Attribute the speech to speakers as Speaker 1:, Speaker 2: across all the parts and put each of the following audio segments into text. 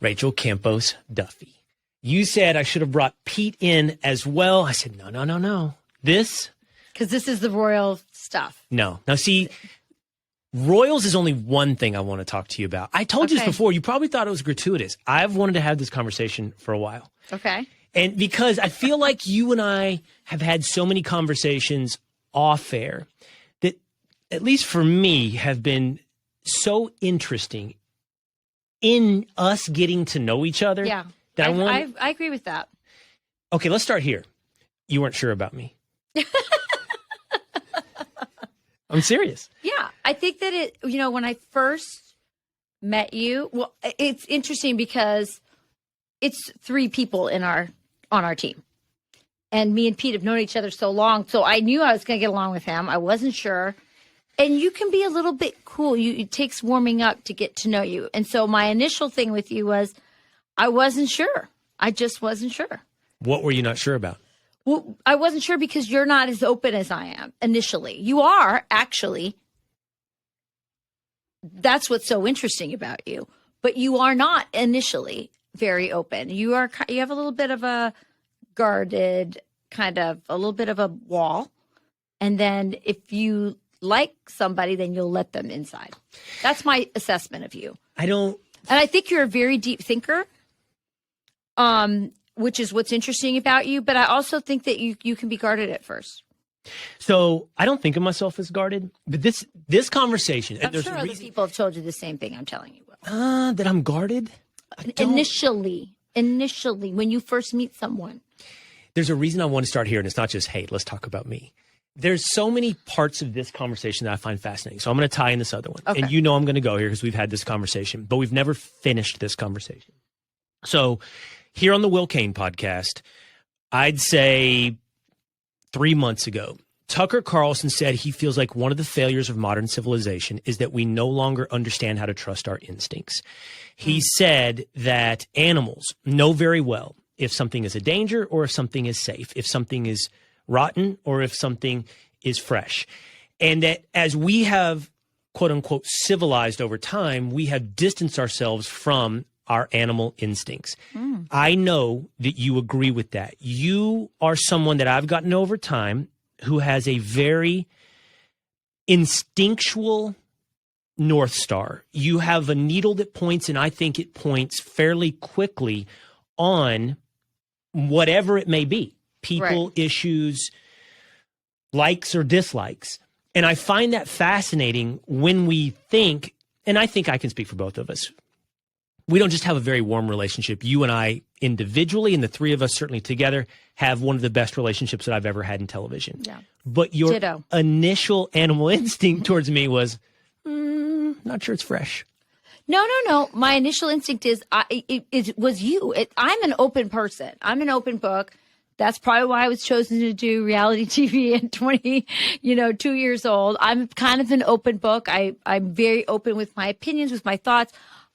Speaker 1: Rachel Campos-Duffy. You said I should have brought Pete in as well. I said, no. This?
Speaker 2: Because this is the royal stuff.
Speaker 1: No. Now, see, royals is only one thing I want to talk to you about. I told you this before. You probably thought it was gratuitous. I've wanted to have this conversation for a while.
Speaker 2: Okay.
Speaker 1: And because I feel like you and I have had so many conversations off air that, at least for me, have been so interesting in us getting to know each other.
Speaker 2: Yeah.
Speaker 1: That
Speaker 2: I agree with that.
Speaker 1: Okay, let's start here. You weren't sure about me. I'm serious.
Speaker 2: Yeah. I think that when I first met you, well, it's interesting because it's 3 people on our team. And me and Pete have known each other so long. So I knew I was going to get along with him. I wasn't sure. And you can be a little bit cool. It takes warming up to get to know you. And so my initial thing with you was I wasn't sure. I just wasn't sure.
Speaker 1: What were you not sure about?
Speaker 2: Well, I wasn't sure because you're not as open as I am initially. You are, actually. That's what's so interesting about you. But you are not initially very open. You have a little bit of a guarded, kind of a little bit of a wall. And then if you like somebody, then you'll let them inside. That's my assessment of you. And I think you're a very deep thinker, which is what's interesting about you. But I also think that you can be guarded at first.
Speaker 1: So I don't think of myself as guarded, but this conversation.
Speaker 2: I'm sure other people have told you the same thing I'm telling you.
Speaker 1: That I'm guarded?
Speaker 2: Initially, when you first meet someone.
Speaker 1: There's a reason I want to start here, and it's not just, hey, let's talk about me. There's so many parts of this conversation that I find fascinating. So I'm going to tie in this other one. Okay. And I'm going to go here because we've had this conversation, but we've never finished this conversation. So here on the Will Cain podcast, I'd say 3 months ago, Tucker Carlson said he feels like one of the failures of modern civilization is that we no longer understand how to trust our instincts. He said that animals know very well if something is a danger or if something is safe, if something is rotten or if something is fresh. And that as we have, quote unquote, civilized over time, we have distanced ourselves from our animal instincts. I know that you agree with that. You are someone that I've gotten over time who has a very instinctual North Star. You have a needle that points, and I think it points fairly quickly on whatever it may be. People, right. Issues, likes or dislikes. And I find that fascinating when we think, and I think I can speak for both of us, we don't just have a very warm relationship. You and I individually, and the 3 of us certainly together, have one of the best relationships that I've ever had in television. Yeah. But your initial animal instinct towards me was, not sure it's fresh.
Speaker 2: No. My initial instinct is, it was you. I'm an open person. I'm an open book. That's probably why I was chosen to do reality TV at 2 years old. I'm kind of an open book. I'm very open with my opinions, with my thoughts.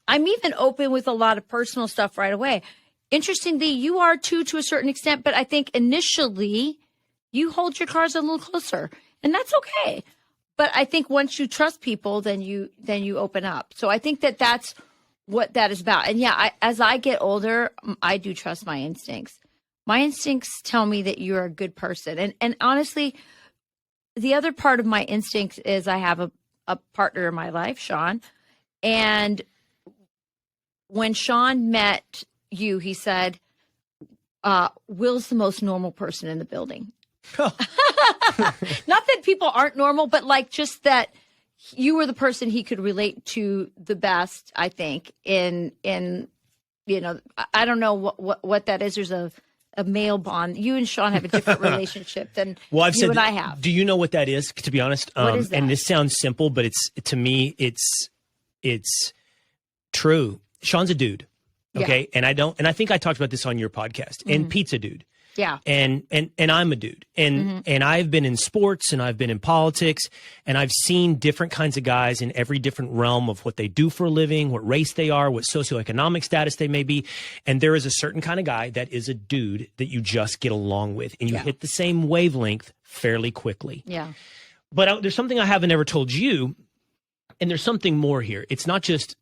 Speaker 2: I'm even open with a lot of personal stuff right away. Interestingly, you are too, to a certain extent, but I think initially you hold your cards a little closer, and that's okay. But I think once you trust people, then you open up. So I think that that's what that is about. And yeah, as I get older, I do trust my instincts. My instincts tell me that you're a good person. And honestly, the other part of my instincts is I have a partner in my life, Sean. And when Sean met you, he said, Will's the most normal person in the building. Not that people aren't normal, but like just that you were the person he could relate to the best, I think, in I don't know what that is. There's a male bond. You and Sean have a different relationship than you and I have.
Speaker 1: Do you know what that is, to be honest?
Speaker 2: What is that? And
Speaker 1: this sounds simple, but to me, it's true. Sean's a dude. Okay. Yeah. And I think I talked about this on your podcast. And Pete's a dude. Yeah. And I'm a dude. And I've been in sports and I've been in politics and I've seen different kinds of guys in every different realm of what they do for a living, what race they are, what socioeconomic status they may be. And there is a certain kind of guy that is a dude that you just get along with and you hit the same wavelength fairly quickly. Yeah. But there's something I haven't ever told you, and there's something more here. It's not just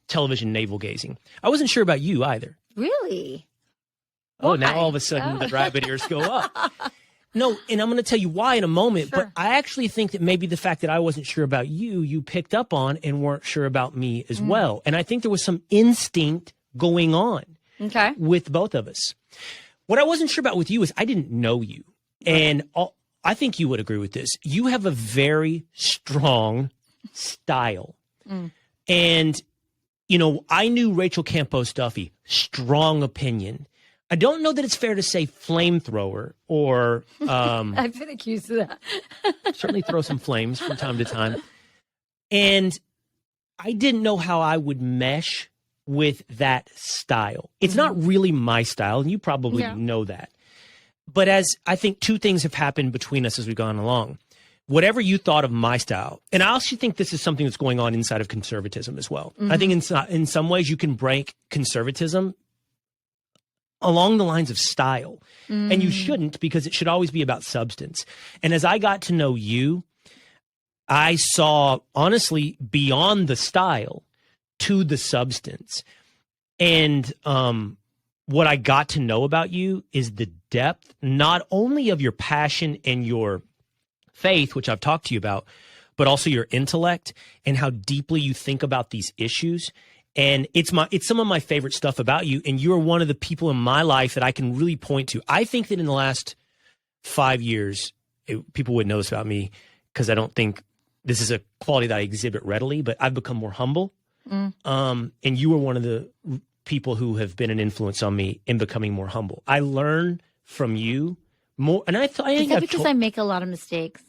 Speaker 1: television navel gazing. I wasn't sure about you either.
Speaker 2: Really?
Speaker 1: Oh,
Speaker 2: Why?
Speaker 1: now all of a sudden the rabbit ears go up. No, and I'm going to tell you why in a moment,
Speaker 2: Sure.
Speaker 1: but I actually think that maybe the fact that I wasn't sure about you, you picked up on and weren't sure about me as well. And I think there was some instinct going on with both of us. What I wasn't sure about with you is I didn't know you. And I think you would agree with this. You have a very strong style. And, you know, I knew Rachel Campos-Duffy, strong opinion. I don't know that it's fair to say flamethrower or
Speaker 2: I've been accused of that.
Speaker 1: certainly throw some flames from time to time. And I didn't know how I would mesh with that style. It's not really my style, and you probably know that. But as I think two things have happened between us as we've gone along. Whatever you thought of my style, and I also think this is something that's going on inside of conservatism as well. I think in some ways you can break conservatism along the lines of style. And you shouldn't, because it should always be about substance. And as I got to know you, I saw, honestly, beyond the style to the substance. And what I got to know about you is the depth, not only of your passion and your faith, which I've talked to you about, but also your intellect and how deeply you think about these issues. And it's some of my favorite stuff about you. And you're one of the people in my life that I can really point to. I think that in the last 5 years, people would know this about me, because I don't think this is a quality that I exhibit readily, but I've become more humble. And you were one of the people who have been an influence on me in becoming more humble. I learn from you more. And I think
Speaker 2: is that because I make a lot of mistakes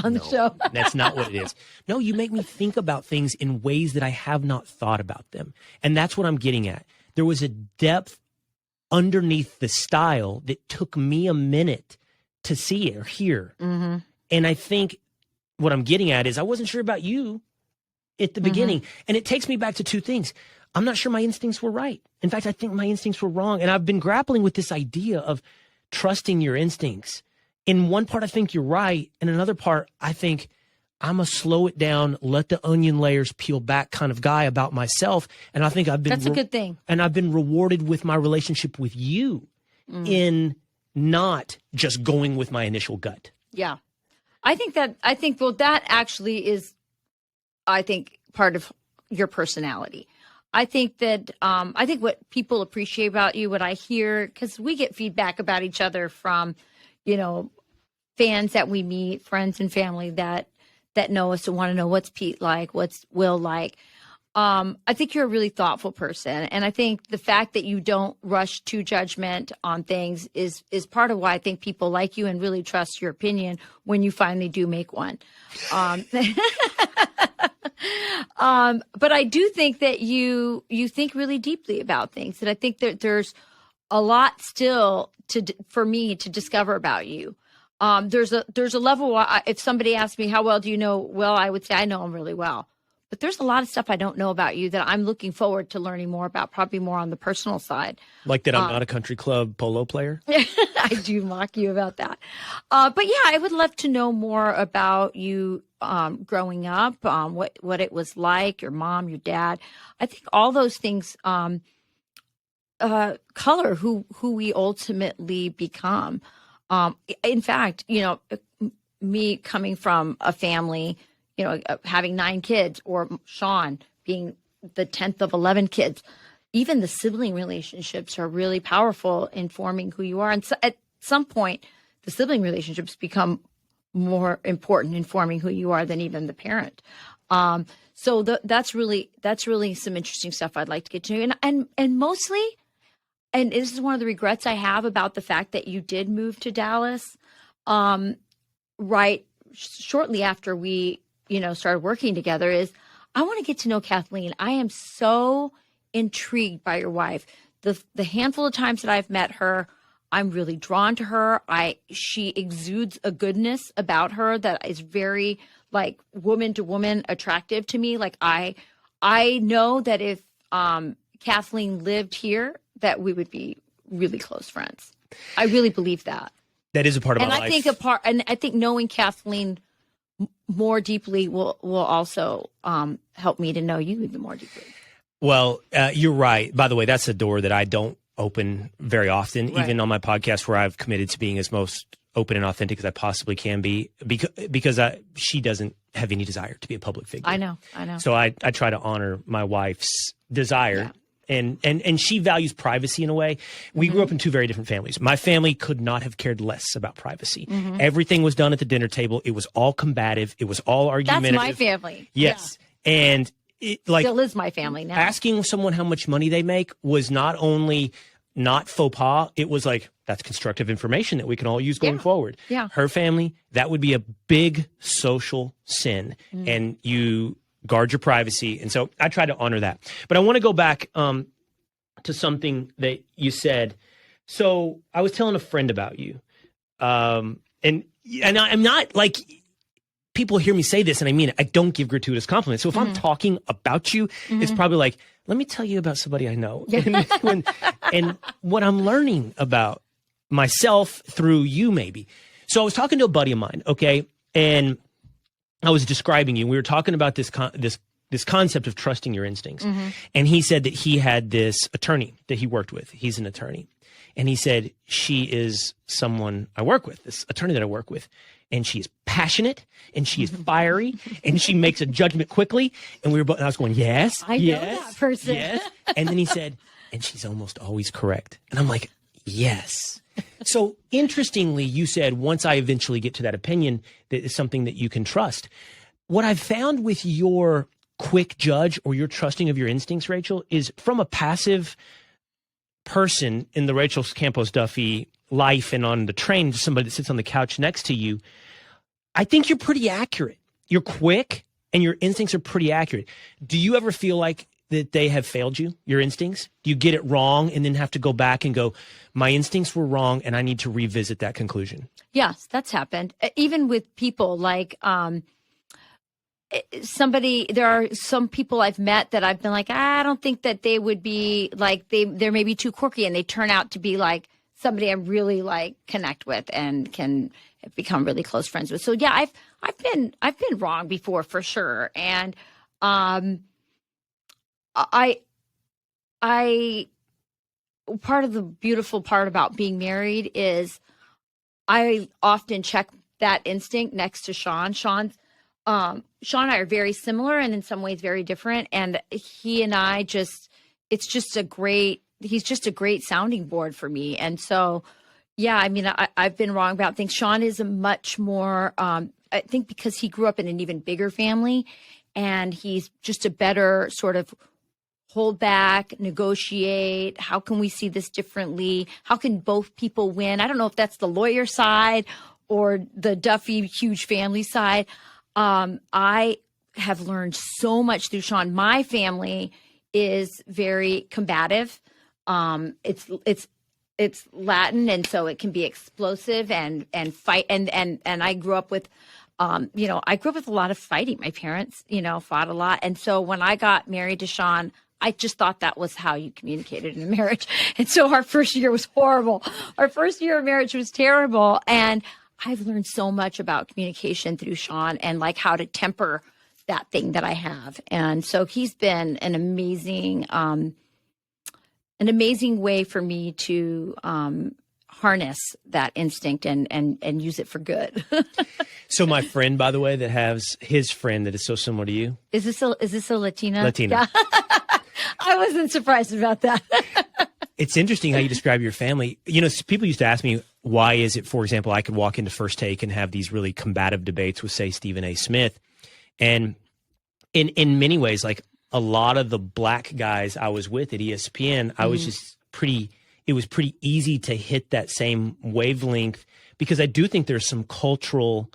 Speaker 2: on the show?
Speaker 1: That's not what it is. No, you make me think about things in ways that I have not thought about them. And that's what I'm getting at. There was a depth underneath the style that took me a minute to see or hear. And I think what I'm getting at is I wasn't sure about you at the beginning. And it takes me back to two things. I'm not sure my instincts were right. In fact, I think my instincts were wrong. And I've been grappling with this idea of trusting your instincts. In one part, I think you're right. In another part, I think I'm a slow it down, let the onion layers peel back kind of guy about myself. And I think I've been—
Speaker 2: That's a good thing.
Speaker 1: And I've been rewarded with my relationship with you in not just going with my initial gut.
Speaker 2: Yeah. Well, that actually is, I think, part of your personality. I think that, I think what people appreciate about you, what I hear, because we get feedback about each other from, you know, fans that we meet, friends and family that know us and want to know what's Pete like, what's Will like. I think you're a really thoughtful person. And I think the fact that you don't rush to judgment on things is part of why I think people like you and really trust your opinion when you finally do make one. But I do think that you think really deeply about things. And I think that there's a lot still for me to discover about you. There's a level, if somebody asked me, how well do you know Will, I would say I know him really well. But there's a lot of stuff I don't know about you that I'm looking forward to learning more about, probably more on the personal side.
Speaker 1: Like that I'm not a country club polo player?
Speaker 2: I do mock you about that. But yeah, I would love to know more about you growing up, what it was like, your mom, your dad. I think all those things color who we ultimately become. In fact, you know, me coming from a family, you know, having 9 kids, or Sean being the 10th of 11 kids, even the sibling relationships are really powerful in forming who you are. And so at some point, the sibling relationships become more important in forming who you are than even the parent. So that's really some interesting stuff I'd like to get to. And mostly, and this is one of the regrets I have about the fact that you did move to Dallas, right shortly after we, you know, started working together, is I want to get to know Kathleen. I am so intrigued by your wife. The handful of times that I've met her, I'm really drawn to her. She exudes a goodness about her that is very, like, woman to woman attractive to me. Like, I know that if Kathleen lived here, that we would be really close friends. I really believe that.
Speaker 1: That is a part of my life.
Speaker 2: And I think knowing Kathleen more deeply will also help me to know you even more deeply.
Speaker 1: Well, you're right. By the way, that's a door that I don't open very often, even on my podcast where I've committed to being as most open and authentic as I possibly can be, because she doesn't have any desire to be a public figure.
Speaker 2: I know.
Speaker 1: So I try to honor my wife's desire. And she values privacy in a way. We grew up in two very different families. My family could not have cared less about privacy. Everything was done at the dinner table. It was all combative. It was all argumentative.
Speaker 2: That's my family.
Speaker 1: Yes. Yeah. And
Speaker 2: still is my family now.
Speaker 1: Asking someone how much money they make was not only not faux pas, it was like, that's constructive information that we can all use going forward.
Speaker 2: Yeah.
Speaker 1: Her family, that would be a big social sin. And you guard your privacy. And so I try to honor that. But I want to go back to something that you said. So I was telling a friend about you. And I'm not like, people hear me say this and I mean it. I don't give gratuitous compliments. So if I'm talking about you, it's probably like, let me tell you about somebody I know. And what I'm learning about myself through you maybe. So I was talking to a buddy of mine, okay? And I was describing you. We were talking about this concept of trusting your instincts. And he said that he had this attorney that he worked with. He's an attorney. And he said, she is someone I work with, this attorney that I work with. And she is passionate and she is fiery and she makes a judgment quickly. And we were both, and I was going, yes,
Speaker 2: I know that person.
Speaker 1: Yes. And then he said, and she's almost always correct. And I'm like, yes. So interestingly, you said, once I eventually get to that opinion, that is something that you can trust. What I've found with your quick judge or your trusting of your instincts, Rachel, is from a passive person in the Rachel Campos-Duffy life and on the train, somebody that sits on the couch next to you, I think you're pretty accurate. You're quick and your instincts are pretty accurate. Do you ever feel like that they have failed you, your instincts? Do you get it wrong and then have to go back and go, my instincts were wrong and I need to revisit that conclusion?
Speaker 2: Yes, that's happened. Even with people like there are some people I've met that I've been like, I don't think that they would be like, they're maybe too quirky, and they turn out to be like somebody I really like connect with and can become really close friends with. So yeah, I've been wrong before for sure. And I part of the beautiful part about being married is I often check that instinct next to Sean. Sean and I are very similar and in some ways very different. And he and I he's just a great sounding board for me. And so, yeah, I mean, I've been wrong about things. Sean is a much more, I think because he grew up in an even bigger family and he's just a better sort of hold back, negotiate. How can we see this differently? How can both people win? I don't know if that's the lawyer side or the Duffy huge family side. I have learned so much through Sean. My family is very combative. It's Latin, and so it can be explosive and fight. And I grew up with, I grew up with a lot of fighting. My parents, fought a lot. And so when I got married to Sean, I just thought that was how you communicated in a marriage. And so our first year was horrible. Our first year of marriage was terrible. And I've learned so much about communication through Sean and like how to temper that thing that I have. And so he's been an amazing way for me to harness that instinct and use it for good.
Speaker 1: So my friend, by the way, that has his friend that is so similar to you.
Speaker 2: Is this a Latina?
Speaker 1: Latina.
Speaker 2: Yeah. I wasn't surprised about that.
Speaker 1: It's interesting how you describe your family. People used to ask me, why is it, for example, I could walk into First Take and have these really combative debates with, say, Stephen A. Smith. And in many ways, like a lot of the black guys I was with at ESPN, I was just it was pretty easy to hit that same wavelength because I do think there's some cultural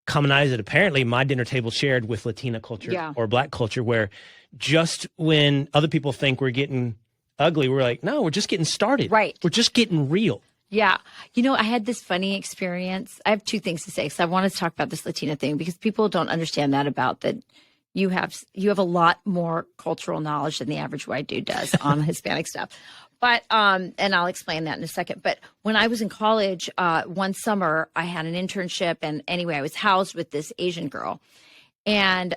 Speaker 1: commonality that apparently my dinner table shared with Latina culture or black culture, where just when other people think we're getting ugly, we're like, no, we're just getting started.
Speaker 2: Right.
Speaker 1: We're just getting real.
Speaker 2: Yeah. I had this funny experience. I have two things to say because I wanted to talk about this Latina thing because people don't understand that about that. You have a lot more cultural knowledge than the average white dude does on Hispanic stuff. But, and I'll explain that in a second. But when I was in college, one summer I had an internship and anyway, I was housed with this Asian girl and,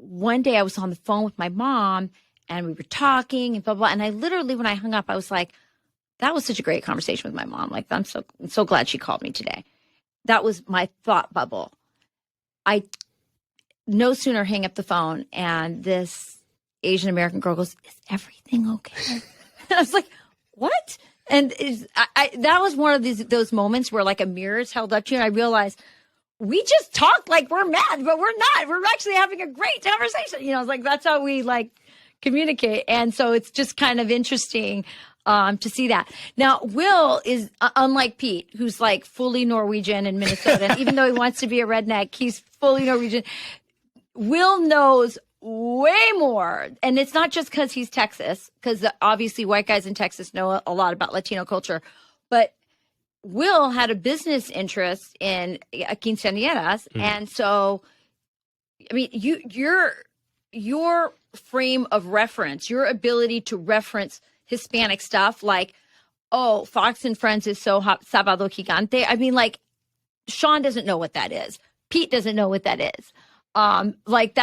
Speaker 2: one day I was on the phone with my mom and we were talking and blah, blah. And I literally, when I hung up, I was like, that was such a great conversation with my mom. Like, I'm so glad she called me today. That was my thought bubble. I no sooner hang up the phone and this Asian American girl goes, is everything okay? And I was like, what? And that was one of those moments where like a mirror is held up to you. And I realized we just talk like we're mad, but we're not. We're actually having a great conversation. You know, it's like, that's how we like communicate. And so it's just kind of interesting to see that. Now, Will is unlike Pete, who's like fully Norwegian in Minnesota. Even though he wants to be a redneck, he's fully Norwegian. Will knows way more. And it's not just because he's Texas, because obviously white guys in Texas know a lot about Latino culture. But Will had a business interest in quinceañeras. And so, I mean, your frame of reference, your ability to reference Hispanic stuff like, oh, Fox and Friends is so hot, Sábado Gigante. I mean, like, Sean doesn't know what that is. Pete doesn't know what that is. Like,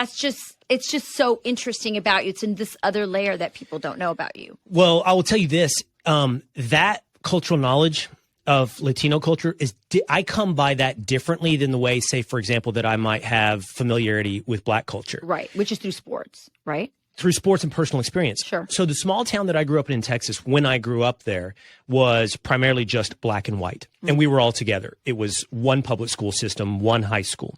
Speaker 2: it's just so interesting about you. It's in this other layer that people don't know about you.
Speaker 1: Well, I will tell you this, that cultural knowledge of Latino culture I come by that differently than the way, say, for example, that I might have familiarity with Black culture.
Speaker 2: Right. Which is through sports, right?
Speaker 1: Through sports and personal experience.
Speaker 2: Sure.
Speaker 1: So the small town that I grew up in Texas, when I grew up there, was primarily just Black and white. And we were all together. It was one public school system, one high school.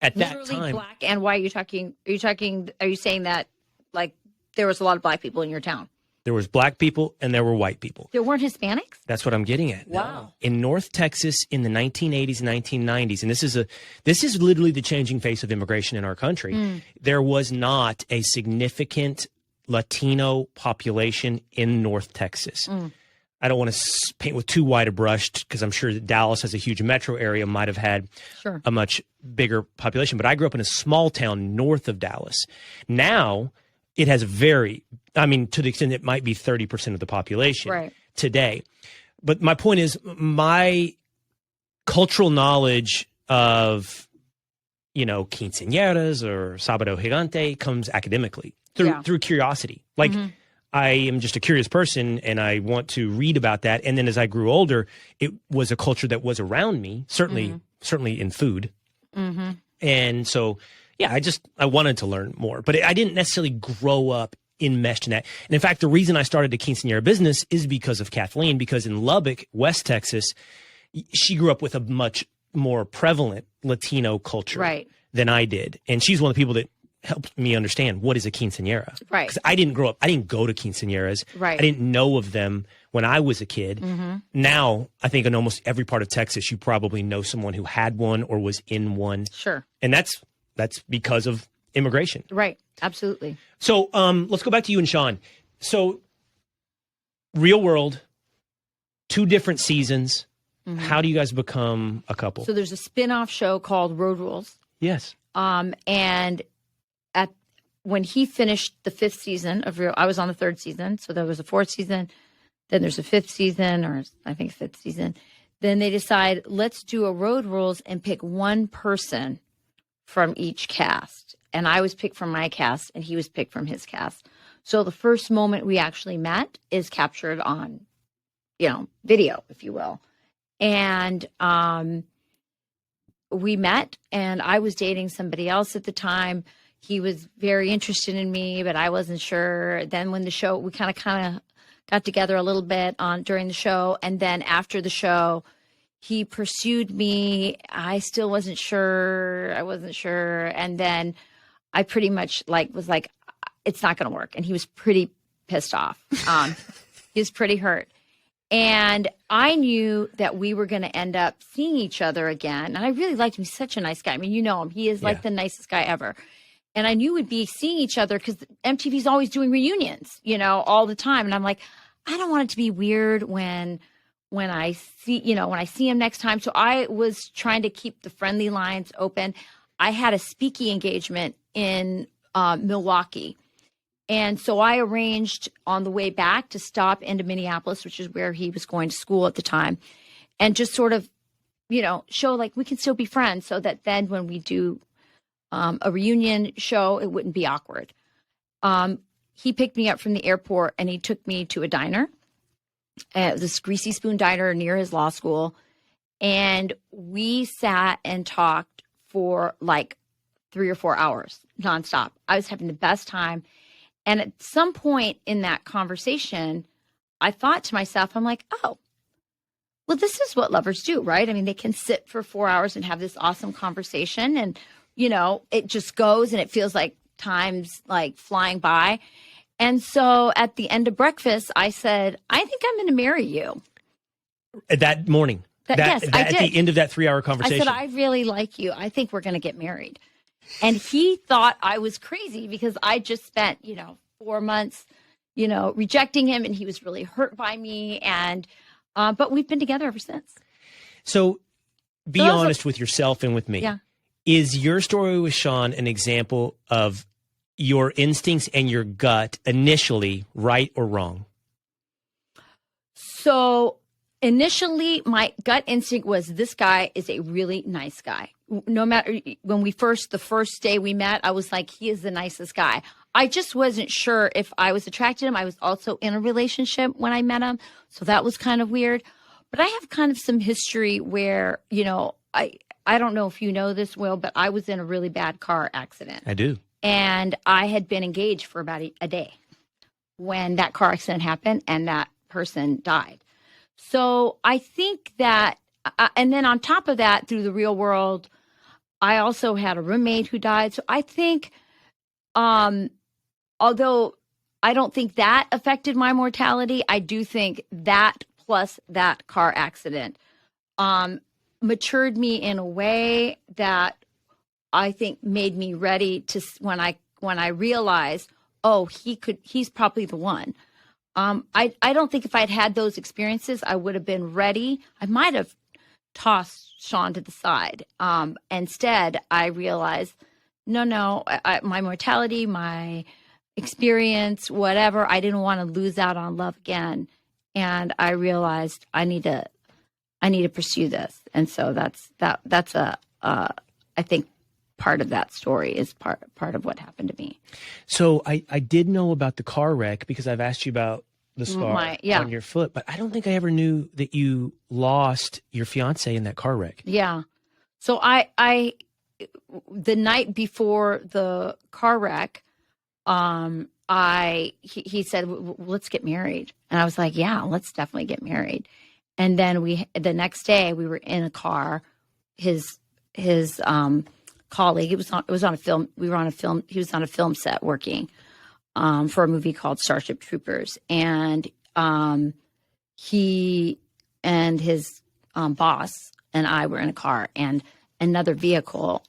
Speaker 1: At
Speaker 2: Literally
Speaker 1: that time,
Speaker 2: Black and white. Are you saying that like there was a lot of Black people in your town?
Speaker 1: there was Black people and there were white people.
Speaker 2: There weren't Hispanics?
Speaker 1: That's what I'm getting at.
Speaker 2: Wow.
Speaker 1: In North Texas in the 1980s and 1990s, and this is literally the changing face of immigration in our country, there was not a significant Latino population in North Texas. I don't want to paint with too wide a brush because I'm sure that Dallas has a huge metro area, might have had a much bigger population. But I grew up in a small town north of Dallas. Now it has to the extent it might be 30% of the population today. But my point is, my cultural knowledge of, quinceañeras or Sábado Gigante comes academically through curiosity. Like, I am just a curious person and I want to read about that. And then as I grew older, it was a culture that was around me, certainly in food. And so, I wanted to learn more, but I didn't necessarily grow up enmeshed in that. And in fact, the reason I started a quinceañera business is because of Kathleen, because in Lubbock, West Texas, she grew up with a much more prevalent Latino culture than I did. And she's one of the people that helped me understand what is a quinceañera. Right. Because I didn't grow up, I didn't go to quinceañeras. Right. I didn't know of them when I was a kid. Now, I think in almost every part of Texas, you probably know someone who had one or was in one. Sure. And that's because of immigration. Right. Absolutely. So let's go back to you and Sean. So Real World, 2 different seasons. How do you guys become a couple? So there's a spin-off show called Road Rules. Yes. And when he finished the 5th season of Real, I was on the 3rd season. So there was a 4th season. Then there's a 5th season, or I think 5th season. Then they decide, let's do a Road Rules and pick one person from each cast. And I was picked from my cast and he was picked from his cast. So the first moment we actually met is captured on, video, if you will. And we met, and I was dating somebody else at the time. He was very interested in me, but I wasn't sure. Then when the show, we kind of got together a little bit during the show. And then after the show, he pursued me. I still wasn't sure. And then I pretty much was like, it's not going to work. And he was pretty pissed off. He was pretty hurt. And I knew that we were going to end up seeing each other again. And I really liked him. He's such a nice guy. I mean, you know him. He is like the nicest guy ever. And I knew we'd be seeing each other because MTV's always doing reunions, all the time. And I'm like, I don't want it to be weird when I see him next time. So I was trying to keep the friendly lines open. I had a speaking engagement in Milwaukee. And so I arranged on the way back to stop into Minneapolis, which is where he was going to school at the time, and just sort of, show like we can still be friends, so that then when we do
Speaker 2: a reunion show, it wouldn't be awkward. He picked me up from the airport and he took me to a diner. It was this Greasy Spoon diner near his law school. And we sat and talked for like 3 or 4 hours nonstop. I was having the best time. And at some point in that conversation, I thought to myself, I'm like, oh, well, this is what lovers do, right? I mean, they can sit for 4 hours and have this awesome conversation. And, you know, it just goes and it feels like time's like flying by. And so at the end of breakfast, I said, I think I'm going to marry you.
Speaker 1: That morning.
Speaker 2: Yes, I did.
Speaker 1: At the end of that 3-hour conversation.
Speaker 2: I said, I really like you. I think we're going to get married. And he thought I was crazy because I just spent, 4 months, rejecting him. And he was really hurt by me. And, but we've been together ever since.
Speaker 1: So be honest with yourself and with me.
Speaker 2: Yeah.
Speaker 1: Is your story with Sean an example of your instincts and your gut initially right or wrong?
Speaker 2: So initially, my gut instinct was this guy is a really nice guy. No matter when the first day we met, I was like, he is the nicest guy. I just wasn't sure if I was attracted to him. I was also in a relationship when I met him. So that was kind of weird. But I have kind of some history where, I don't know if you know this, Will, but I was in a really bad car accident.
Speaker 1: I do.
Speaker 2: And I had been engaged for about a day when that car accident happened and that person died. So I think that, and then on top of that, through the real world, I also had a roommate who died. So I think, although I don't think that affected my mortality, I do think that plus that car accident matured me in a way that I think made me ready to when I realized, oh, he's probably the one. I don't think if I'd had those experiences, I would have been ready. I might have tossed Sean to the side. Instead, I realized, no, my mortality, my experience, whatever, I didn't want to lose out on love again. And I realized I need to pursue this. And so that's I think part of that story is part of what happened to me.
Speaker 1: So I did know about the car wreck because I've asked you about the scar on your foot, but I don't think I ever knew that you lost your fiance in that car wreck.
Speaker 2: Yeah. So I the night before the car wreck, he said, let's get married. And I was like, yeah, let's definitely get married. And then the next day we were in a car, his colleague, it was on a film. We were on a film. He was on a film set working, for a movie called Starship Troopers. And, he and his, boss and I were in a car, and another vehicle,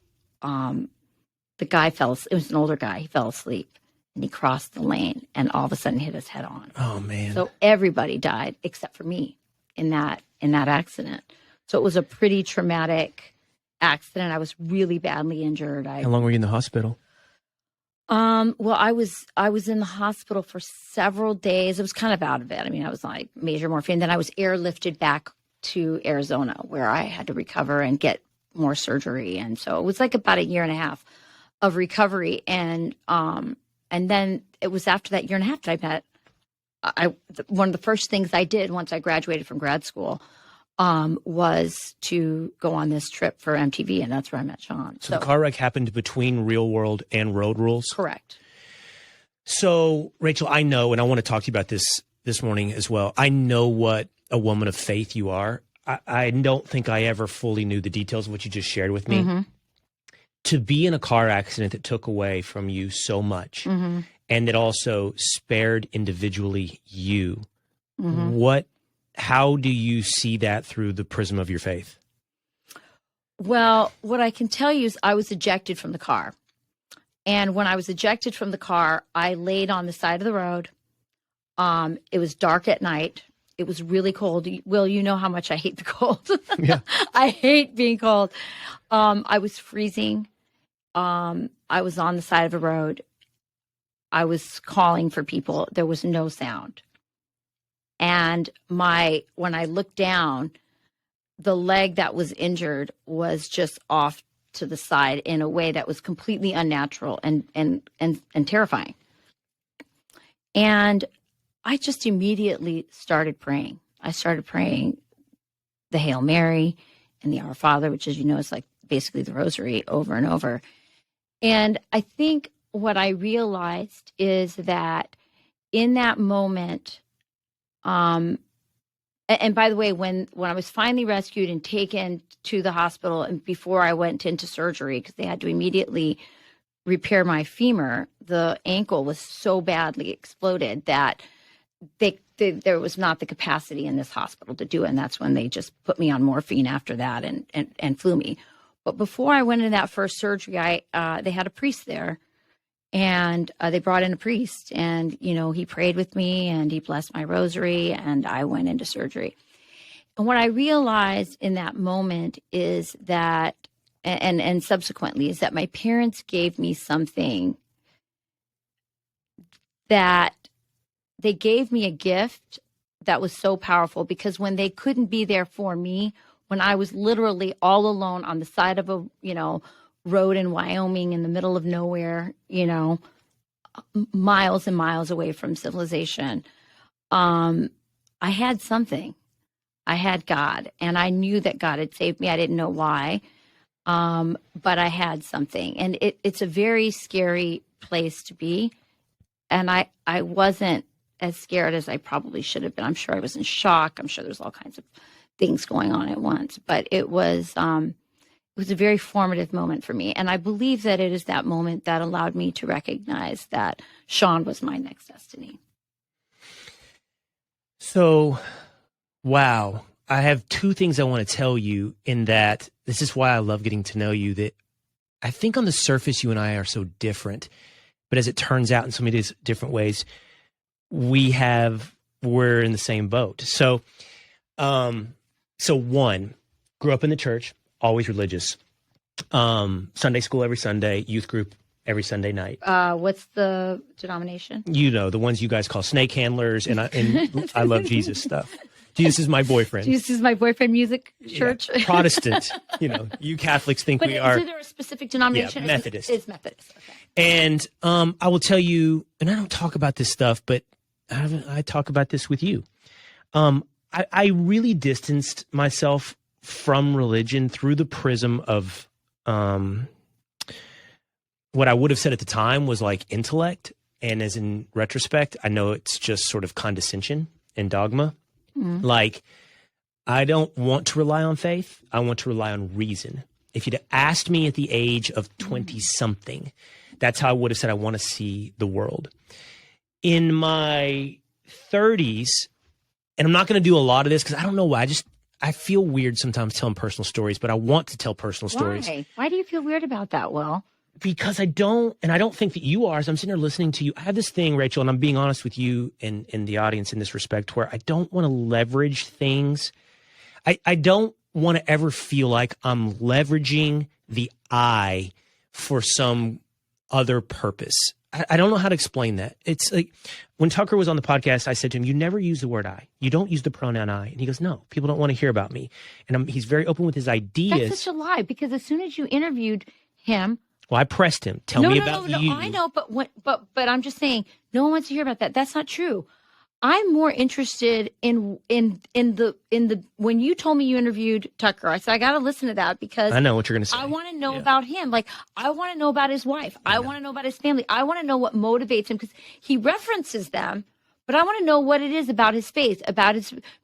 Speaker 2: the guy it was an older guy. He fell asleep and he crossed the lane and all of a sudden hit his head on.
Speaker 1: Oh man.
Speaker 2: So everybody died except for me in that accident. So it was a pretty traumatic accident. I was really badly injured.
Speaker 1: How long were you in the hospital?
Speaker 2: Well, I was in the hospital for several days. I was kind of out of it. I mean, I was like major morphine. Then I was airlifted back to Arizona where I had to recover and get more surgery. And so it was like about 1.5 years of recovery. And then it was after that 1.5 years that I met, one of the first things I did once I graduated from grad school, was to go on this trip for MTV, and that's where I met Sean.
Speaker 1: So the car wreck happened between Real World and Road Rules?
Speaker 2: Correct.
Speaker 1: So, Rachel, I know, and I want to talk to you about this morning as well. I know what a woman of faith you are. I don't think I ever fully knew the details of what you just shared with me.
Speaker 2: Mm-hmm.
Speaker 1: To be in a car accident that took away from you so much,
Speaker 2: mm-hmm.
Speaker 1: and that also spared individually you,
Speaker 2: mm-hmm.
Speaker 1: How do you see that through the prism of your faith?
Speaker 2: Well, what I can tell you is I was ejected from the car. And when I was ejected from the car, I laid on the side of the road. It was dark at night. It was really cold. Will, you know how much I hate the cold.
Speaker 1: Yeah.
Speaker 2: I hate being cold. I was freezing. I was on the side of a road. I was calling for people. There was no sound. And when I looked down, the leg that was injured was just off to the side in a way that was completely unnatural and terrifying. And I just immediately started praying. I started praying the Hail Mary and the Our Father, which, as you know, is like basically the rosary over and over. And I think what I realized is that in that moment, and by the way, when I was finally rescued and taken to the hospital, and before I went into surgery, because they had to immediately repair my femur, the ankle was so badly exploded that there was not the capacity in this hospital to do it. And that's when they just put me on morphine after that and flew me. But before I went into that first surgery, they had a priest there, and they brought in a priest, and, you know, he prayed with me and he blessed my rosary, and I went into surgery. And what I realized in that moment is that, and subsequently, is that my parents gave me something, that they gave me a gift that was so powerful, because when they couldn't be there for me, when I was literally all alone on the side of a, you know, road in Wyoming in the middle of nowhere, you know, miles and miles away from civilization, I had something. I had God, and I knew that God had saved me. I didn't know why, but I had something. And it's a very scary place to be. And I wasn't as scared as I probably should have been. I'm sure I was in shock. I'm sure there's all kinds of things going on at once, but it was a very formative moment for me. And I believe that it is that moment that allowed me to recognize that Sean was my next destiny.
Speaker 1: So, wow. I have two things I want to tell you, in that this is why I love getting to know you, that I think on the surface, you and I are so different, but as it turns out in so many different ways, we're in the same boat. So, one, grew up in the church, always religious. Sunday school every Sunday, youth group every Sunday night.
Speaker 2: What's the denomination?
Speaker 1: You know, the ones you guys call snake handlers, and I love Jesus stuff. Jesus is my boyfriend.
Speaker 2: Jesus is my boyfriend music church.
Speaker 1: Yeah. Protestant. You know, you Catholics think we are.
Speaker 2: Is there a specific denomination?
Speaker 1: Yeah, Methodist.
Speaker 2: It's Methodist. Okay.
Speaker 1: And I will tell you, and I don't talk about this stuff, but I talk about this with you. I really distanced myself from religion through the prism of what I would have said at the time was like intellect. And as in retrospect, I know it's just sort of condescension and dogma. Mm. Like, I don't want to rely on faith. I want to rely on reason. If you'd asked me at the age of 20-something, that's how I would have said I want to see the world. In my 30s, and I'm not going to do a lot of this because I don't know why. I feel weird sometimes telling personal stories, but I want to tell personal stories.
Speaker 2: Why do you feel weird about that, Will?
Speaker 1: Because I don't think that you are. As I'm sitting here listening to you, I have this thing, Rachel, and I'm being honest with you and the audience in this respect, where I don't want to leverage things. I don't want to ever feel like I'm leveraging the I for some other purpose. I don't know how to explain that. It's like when Tucker was on the podcast, I said to him, you never use the word I. You don't use the pronoun I. And he goes, no, people don't want to hear about me. And he's very open with his ideas.
Speaker 2: That's such a lie, because as soon as you interviewed him.
Speaker 1: Well, I pressed him. Tell me about you.
Speaker 2: No, I know, but I'm just saying, no one wants to hear about that. That's not true. I'm more interested in the when you told me you interviewed Tucker, I said I got to listen to that because
Speaker 1: I know what you're going to say.
Speaker 2: I want to know about him. Like, I want to know about his wife. I want to know about his family. I want to know what motivates him, because he references them, but I want to know what it is about his faith,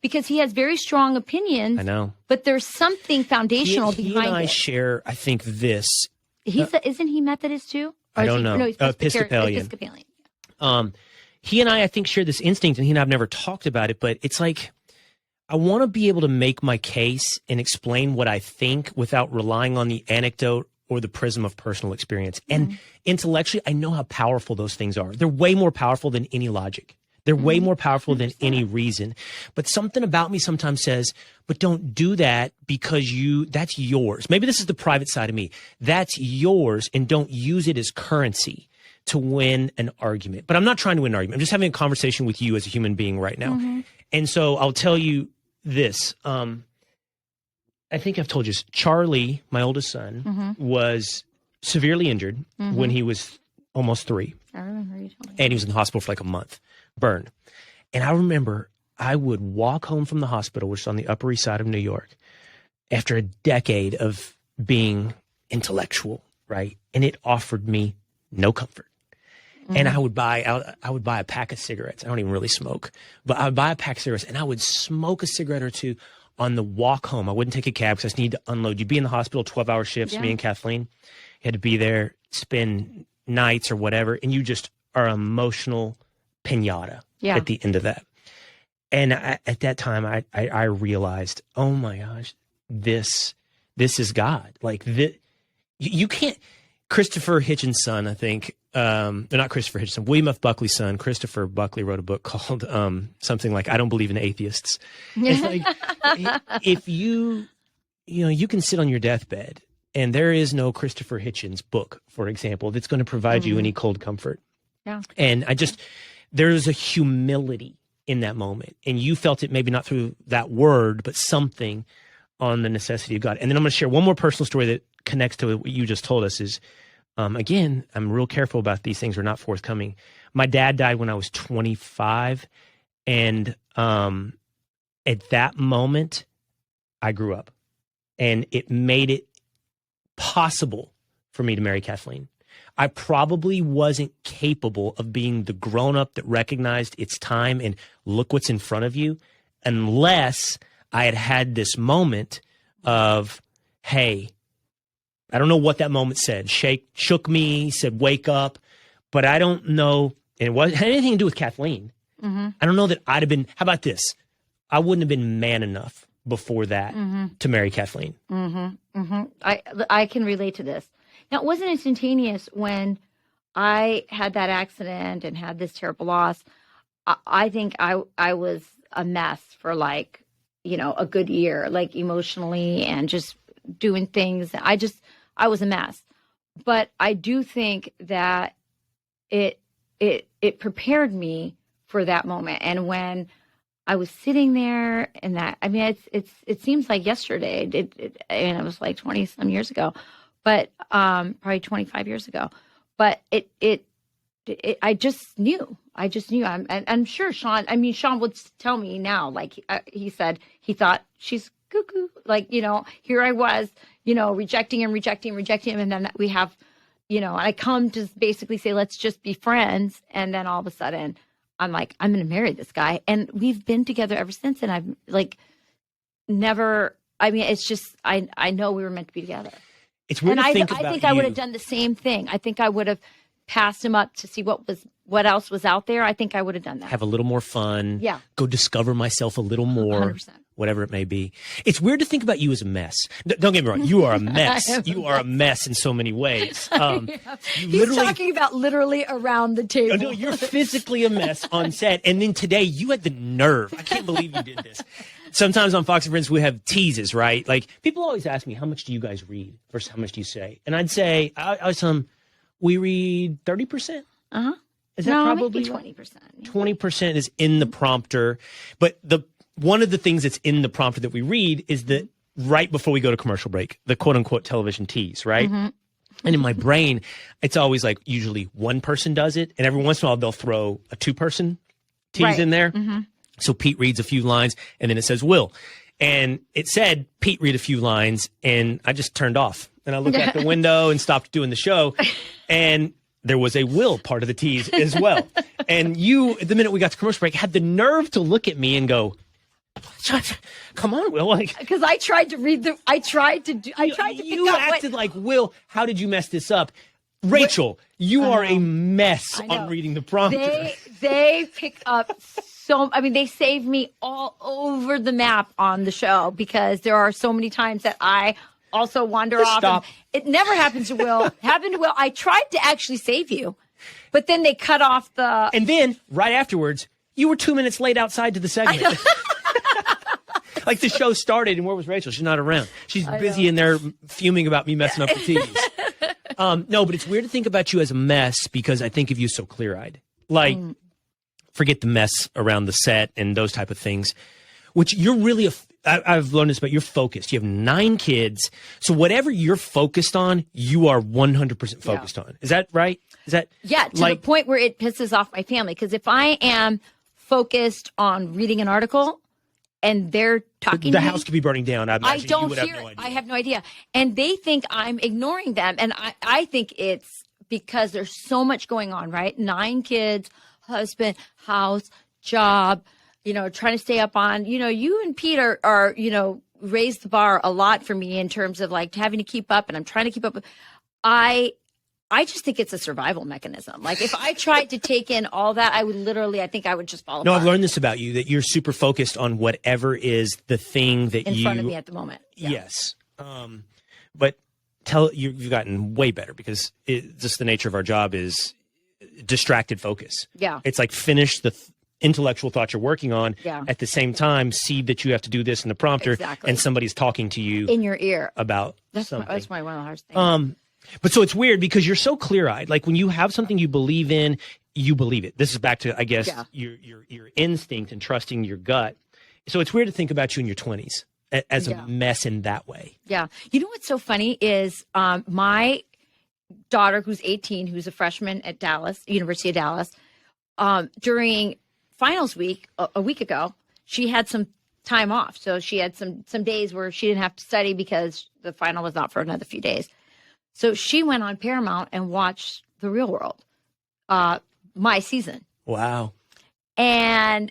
Speaker 2: because he has very strong opinions.
Speaker 1: I know,
Speaker 2: but there's something foundational behind it.
Speaker 1: He and I share, I think, this.
Speaker 2: Isn't he Methodist too?
Speaker 1: I don't know.
Speaker 2: No, he's Episcopalian.
Speaker 1: He and I think, share this instinct, and he and I have never talked about it, but it's like I want to be able to make my case and explain what I think without relying on the anecdote or the prism of personal experience. And intellectually, I know how powerful those things are. They're way more powerful than any logic. They're way more powerful than any reason. But something about me sometimes says, but don't do that because that's yours. Maybe this is the private side of me. That's yours, and don't use it as currency to win an argument. But I'm not trying to win an argument. I'm just having a conversation with you as a human being right now. Mm-hmm. And so I'll tell you this. I think I've told you, Charlie, my oldest son, was severely injured when he was almost 3.
Speaker 2: I remember you telling me.
Speaker 1: And he was in the hospital for like a month, burned. And I remember I would walk home from the hospital, which is on the Upper East Side of New York, after a decade of being intellectual, right? And it offered me no comfort. And I would buy a pack of cigarettes. I don't even really smoke, but I would buy a pack of cigarettes and I would smoke a cigarette or two on the walk home. I wouldn't take a cab because I just needed to unload. You'd be in the hospital, 12-hour shifts, me and Kathleen. You had to be there, spend nights or whatever, and you just are emotional pinata at the end of that. And at that time, I realized, oh my gosh, this is God. Like, you can't. Christopher Hitchens' son, I think, not Christopher Hitchens, William F. Buckley's son, Christopher Buckley, wrote a book called something like "I Don't Believe in Atheists." It's like, if you can sit on your deathbed and there is no Christopher Hitchens book, for example, that's going to provide you any cold comfort. Yeah. And there's a humility in that moment, and you felt it maybe not through that word, but something on the necessity of God. And then I'm going to share one more personal story that connects to what you just told us. Is again, I'm real careful about these things are not forthcoming. My dad died when I was 25, and at that moment, I grew up, and it made it possible for me to marry Kathleen. I probably wasn't capable of being the grown-up that recognized it's time and look what's in front of you unless I had had this moment of, hey, I don't know what that moment said. Shook me, said, wake up. But I don't know, and it had anything to do with Kathleen. I don't know that I'd have been, how about this? I wouldn't have been man enough before that to marry Kathleen.
Speaker 2: I can relate to this. Now, it wasn't instantaneous when I had that accident and had this terrible loss. I think I was a mess for like, a good year, like emotionally and just doing things. I was a mess. But I do think that it prepared me for that moment. And when I was sitting there and that, I mean, it seems like yesterday, and it was like 20 some years ago, but probably 25 years ago. But I just knew. I'm sure Sean would tell me now, like he said, he thought she's cuckoo. Like, here I was, rejecting him. And then we have, I come to basically say, let's just be friends. And then all of a sudden I'm like, I'm going to marry this guy. And we've been together ever since. And I've like never, it's just, I know we were meant to be together.
Speaker 1: It's weird to think about
Speaker 2: I think I would have done the same thing. I think I would have passed him up to see what else was out there. I think I would have done that.
Speaker 1: Have a little more fun.
Speaker 2: Yeah.
Speaker 1: Go discover myself a little more.
Speaker 2: 100%.
Speaker 1: Whatever it may be. It's weird to think about you as a mess. Don't get me wrong. You are a mess. You are a mess in so many ways.
Speaker 2: He's talking about literally around the table.
Speaker 1: No, you're physically a mess on set. And then today you had the nerve. I can't believe you did this. Sometimes on Fox and Friends, we have teases, right? Like people always ask me, how much do you guys read versus how much do you say? And I'd say, I was telling them, we read 30%. Is that probably
Speaker 2: maybe 20%?
Speaker 1: 20% is in the prompter. But one of the things that's in the prompter that we read is that right before we go to commercial break, the quote unquote television tease, right? And in my brain, it's always like usually one person does it. And every once in a while, they'll throw a 2-person tease in there. So Pete reads a few lines and then it says Will. And it said Pete read a few lines and I just turned off. And I looked out the window and stopped doing the show. And there was a Will part of the tease as well. And you, the minute we got to commercial break, had the nerve to look at me and go, come on, Will.
Speaker 2: Because I tried to read I tried to pick up.
Speaker 1: You acted like, Will, how did you mess this up? Rachel, you are a mess on reading the prompter.
Speaker 2: They pick up they save me all over the map on the show because there are so many times that I also wander off.
Speaker 1: Stop.
Speaker 2: It never happens to Will. Happened to Will. I tried to actually save you, but then they cut off the.
Speaker 1: And then right afterwards, you were 2 minutes late outside to the segment. Like the show started, and where was Rachel? She's not around. She's busy in there fuming about me messing up the tease. No, but it's weird to think about you as a mess because I think of you so clear-eyed. Like, forget the mess around the set and those type of things, which you're really I've learned this, but you're focused. You have 9 kids. So whatever you're focused on, you are 100% focused on. Is that right? Is that
Speaker 2: to the point where it pisses off my family? Because if I am focused on reading an article and they're talking
Speaker 1: the
Speaker 2: to
Speaker 1: house
Speaker 2: me,
Speaker 1: could be burning down.
Speaker 2: I don't hear it. I have no idea. And they think I'm ignoring them. And I think it's because there's so much going on, right? 9 kids, husband, house, job, trying to stay up on, you and Pete are raised the bar a lot for me in terms of like having to keep up, and I'm trying to keep up. I just think it's a survival mechanism. Like if I tried to take in all that, I think I would just fall apart.
Speaker 1: No, I've learned this about you, that you're super focused on whatever is the thing that
Speaker 2: in front of me at the moment.
Speaker 1: Yeah. Yes. But you've gotten way better, because just the nature of our job is distracted focus.
Speaker 2: Yeah.
Speaker 1: It's like finish the intellectual thought you're working on.
Speaker 2: Yeah.
Speaker 1: At the same time, see that you have to do this in the prompter.
Speaker 2: Exactly.
Speaker 1: And somebody's talking to you
Speaker 2: in your ear
Speaker 1: about
Speaker 2: something.
Speaker 1: That's
Speaker 2: one of the hardest things.
Speaker 1: But so it's weird because you're so clear-eyed. Like when you have something you believe in, you believe it. This is back to, I guess, your instinct and trusting your gut. So it's weird to think about you in your 20s as a mess in that way.
Speaker 2: Yeah. You know what's so funny is my daughter, who's 18, who's a freshman at University of Dallas, during finals week a week ago, she had some time off. So she had some days where she didn't have to study because the final was not for another few days. So she went on Paramount and watched The Real World, my season.
Speaker 1: Wow.
Speaker 2: And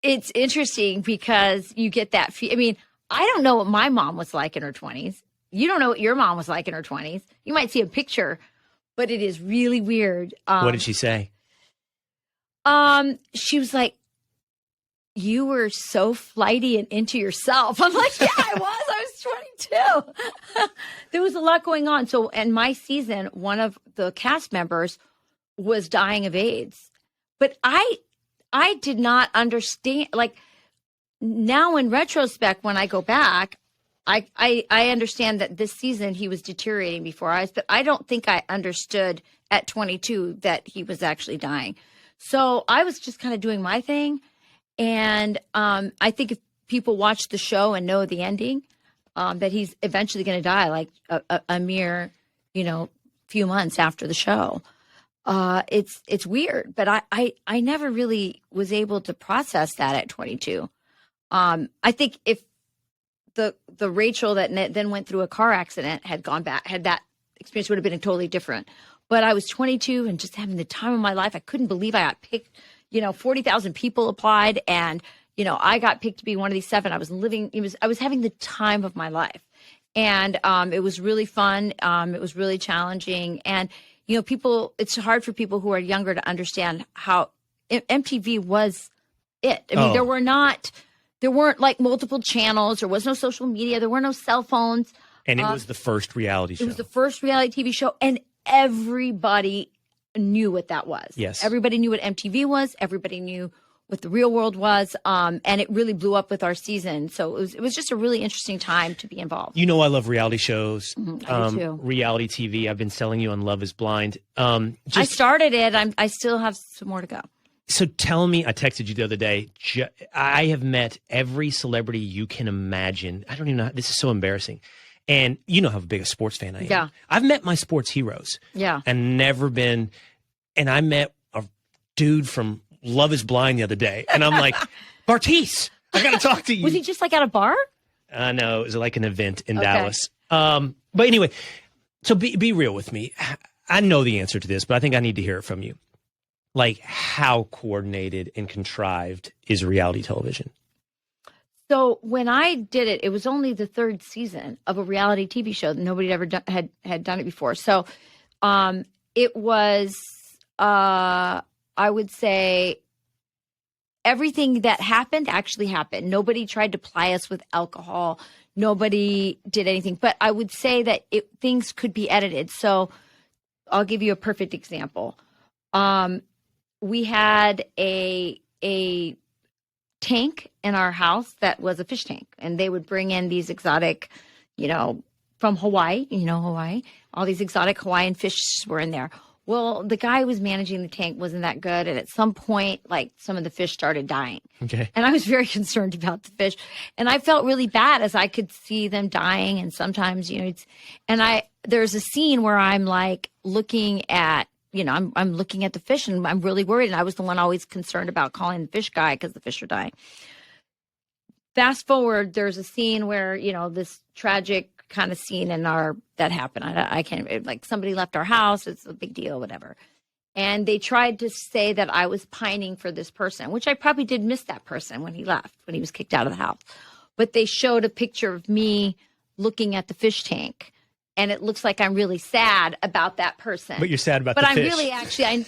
Speaker 2: it's interesting because you get that. I mean, I don't know what my mom was like in her 20s. You don't know what your mom was like in her 20s. You might see a picture, but it is really weird.
Speaker 1: What did she say?
Speaker 2: She was like, "You were so flighty and into yourself." I'm like, "Yeah, I was. I was 22." There was a lot going on. So, in my season, one of the cast members was dying of AIDS, but I did not understand. Like now, in retrospect, when I go back, I understand that this season he was deteriorating before our eyes, but I don't think I understood at 22 that he was actually dying. So I was just kind of doing my thing. And I think if people watch the show and know the ending, that he's eventually going to die, like a mere, few months after the show. It's weird, but I never really was able to process that at 22. I think if the Rachel that then went through a car accident had gone back, had that experience, would have been totally different. But I was 22 and just having the time of my life. I couldn't believe I got picked. 40,000 people applied, and I got picked to be one of these 7. I was having the time of my life, and it was really fun. It was really challenging, and it's hard for people who are younger to understand how MTV was it. I mean, there weren't like multiple channels. There was no social media. There were no cell phones.
Speaker 1: And it was the first reality show.
Speaker 2: It was the first reality TV show, and everybody knew what that was.
Speaker 1: Yes.
Speaker 2: Everybody knew what MTV was. Everybody knew what The Real World was. And it really blew up with our season. So it was just a really interesting time to be involved.
Speaker 1: I love reality shows.
Speaker 2: I do too.
Speaker 1: Reality TV. I've been selling you on Love is Blind.
Speaker 2: I started it. I still have some more to go.
Speaker 1: So tell me, I texted you the other day. I have met every celebrity you can imagine. I don't even know. This is so embarrassing. And you know how big a sports fan I am.
Speaker 2: Yeah.
Speaker 1: I've met my sports heroes.
Speaker 2: Yeah.
Speaker 1: And I met a dude from Love is Blind the other day. And I'm like, Bartiz, I got to talk to you.
Speaker 2: Was he just like at a bar?
Speaker 1: No, it was like an event in Dallas. But anyway, so be real with me. I know the answer to this, but I think I need to hear it from you. Like, how coordinated and contrived is reality television?
Speaker 2: So when I did it, it was only the 3rd season of a reality TV show. Nobody had ever done it before. So it was, I would say, everything that happened actually happened. Nobody tried to ply us with alcohol. Nobody did anything. But I would say that things could be edited. So I'll give you a perfect example. We had a tank in our house that was a fish tank, and they would bring in these exotic, from Hawaii, Hawaii, all these exotic Hawaiian fish were in there. Well, the guy who was managing the tank wasn't that good. And at some point, like some of the fish started dying.
Speaker 1: Okay.
Speaker 2: And I was very concerned about the fish. And I felt really bad as I could see them dying. And sometimes, there's a scene where I'm like looking at, I'm looking at the fish and I'm really worried. And I was the one always concerned about calling the fish guy because the fish are dying. Fast forward, there's a scene where, this tragic kind of scene that happened. I can't, like somebody left our house. It's a big deal, whatever. And they tried to say that I was pining for this person, which I probably did miss that person when he left, when he was kicked out of the house. But they showed a picture of me looking at the fish tank. And it looks like I'm really sad about that person.
Speaker 1: But you're sad about the fish.
Speaker 2: But I'm really actually,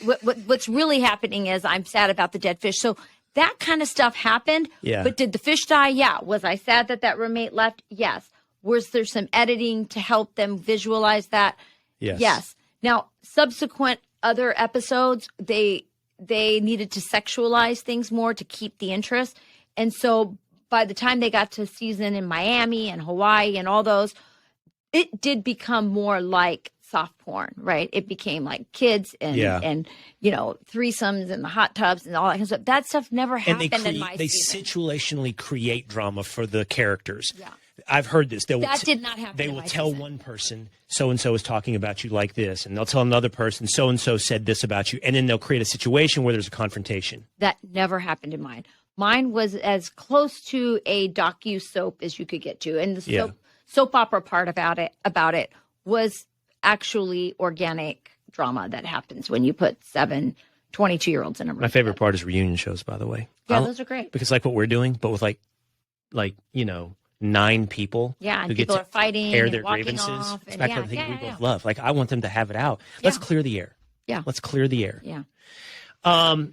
Speaker 2: what's really happening is I'm sad about the dead fish. So that kind of stuff happened.
Speaker 1: Yeah.
Speaker 2: But did the fish die? Yeah. Was I sad that roommate left? Yes. Was there some editing to help them visualize that?
Speaker 1: Yes.
Speaker 2: Yes. Now, subsequent other episodes, they needed to sexualize things more to keep the interest. And so by the time they got to season in Miami and Hawaii and all those, it did become more like soft porn, right? It became like kids and threesomes and the hot tubs and all that kind of stuff. That stuff never happened in my season.
Speaker 1: They situationally create drama for the characters.
Speaker 2: Yeah.
Speaker 1: I've heard this.
Speaker 2: That did not happen.
Speaker 1: They will tell one person, so-and-so is talking about you like this, and they'll tell another person, so-and-so said this about you, and then they'll create a situation where there's a confrontation.
Speaker 2: That never happened in mine. Mine was as close to a docu-soap as you could get to. And the soap opera part about it was actually organic drama that happens when you put 7 22-year-olds in a room.
Speaker 1: My favorite part is reunion shows, by the way.
Speaker 2: Yeah, those are great.
Speaker 1: Because like what we're doing, but with like 9 people.
Speaker 2: Yeah, and
Speaker 1: who
Speaker 2: people
Speaker 1: get
Speaker 2: are fighting
Speaker 1: air
Speaker 2: and
Speaker 1: their
Speaker 2: walking
Speaker 1: grievances.
Speaker 2: off.
Speaker 1: It's back to the thing we both love. Like I want them to have it out. Let's clear the air.
Speaker 2: Yeah.
Speaker 1: Let's clear the air.
Speaker 2: Yeah.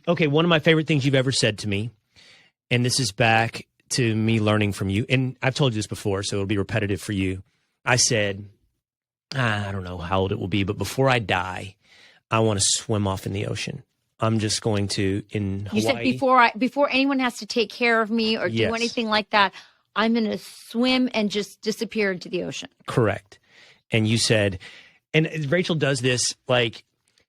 Speaker 1: Okay, one of my favorite things you've ever said to me, and this is back to me learning from you, and I've told you this before, so it'll be repetitive for you. I said, I don't know how old it will be, but before I die, I want to swim off in the ocean. I'm just going to in Hawaii.
Speaker 2: You said before anyone has to take care of me or do anything like that, I'm going to swim and just disappear into the ocean.
Speaker 1: Correct. And you said, and Rachel does this, like,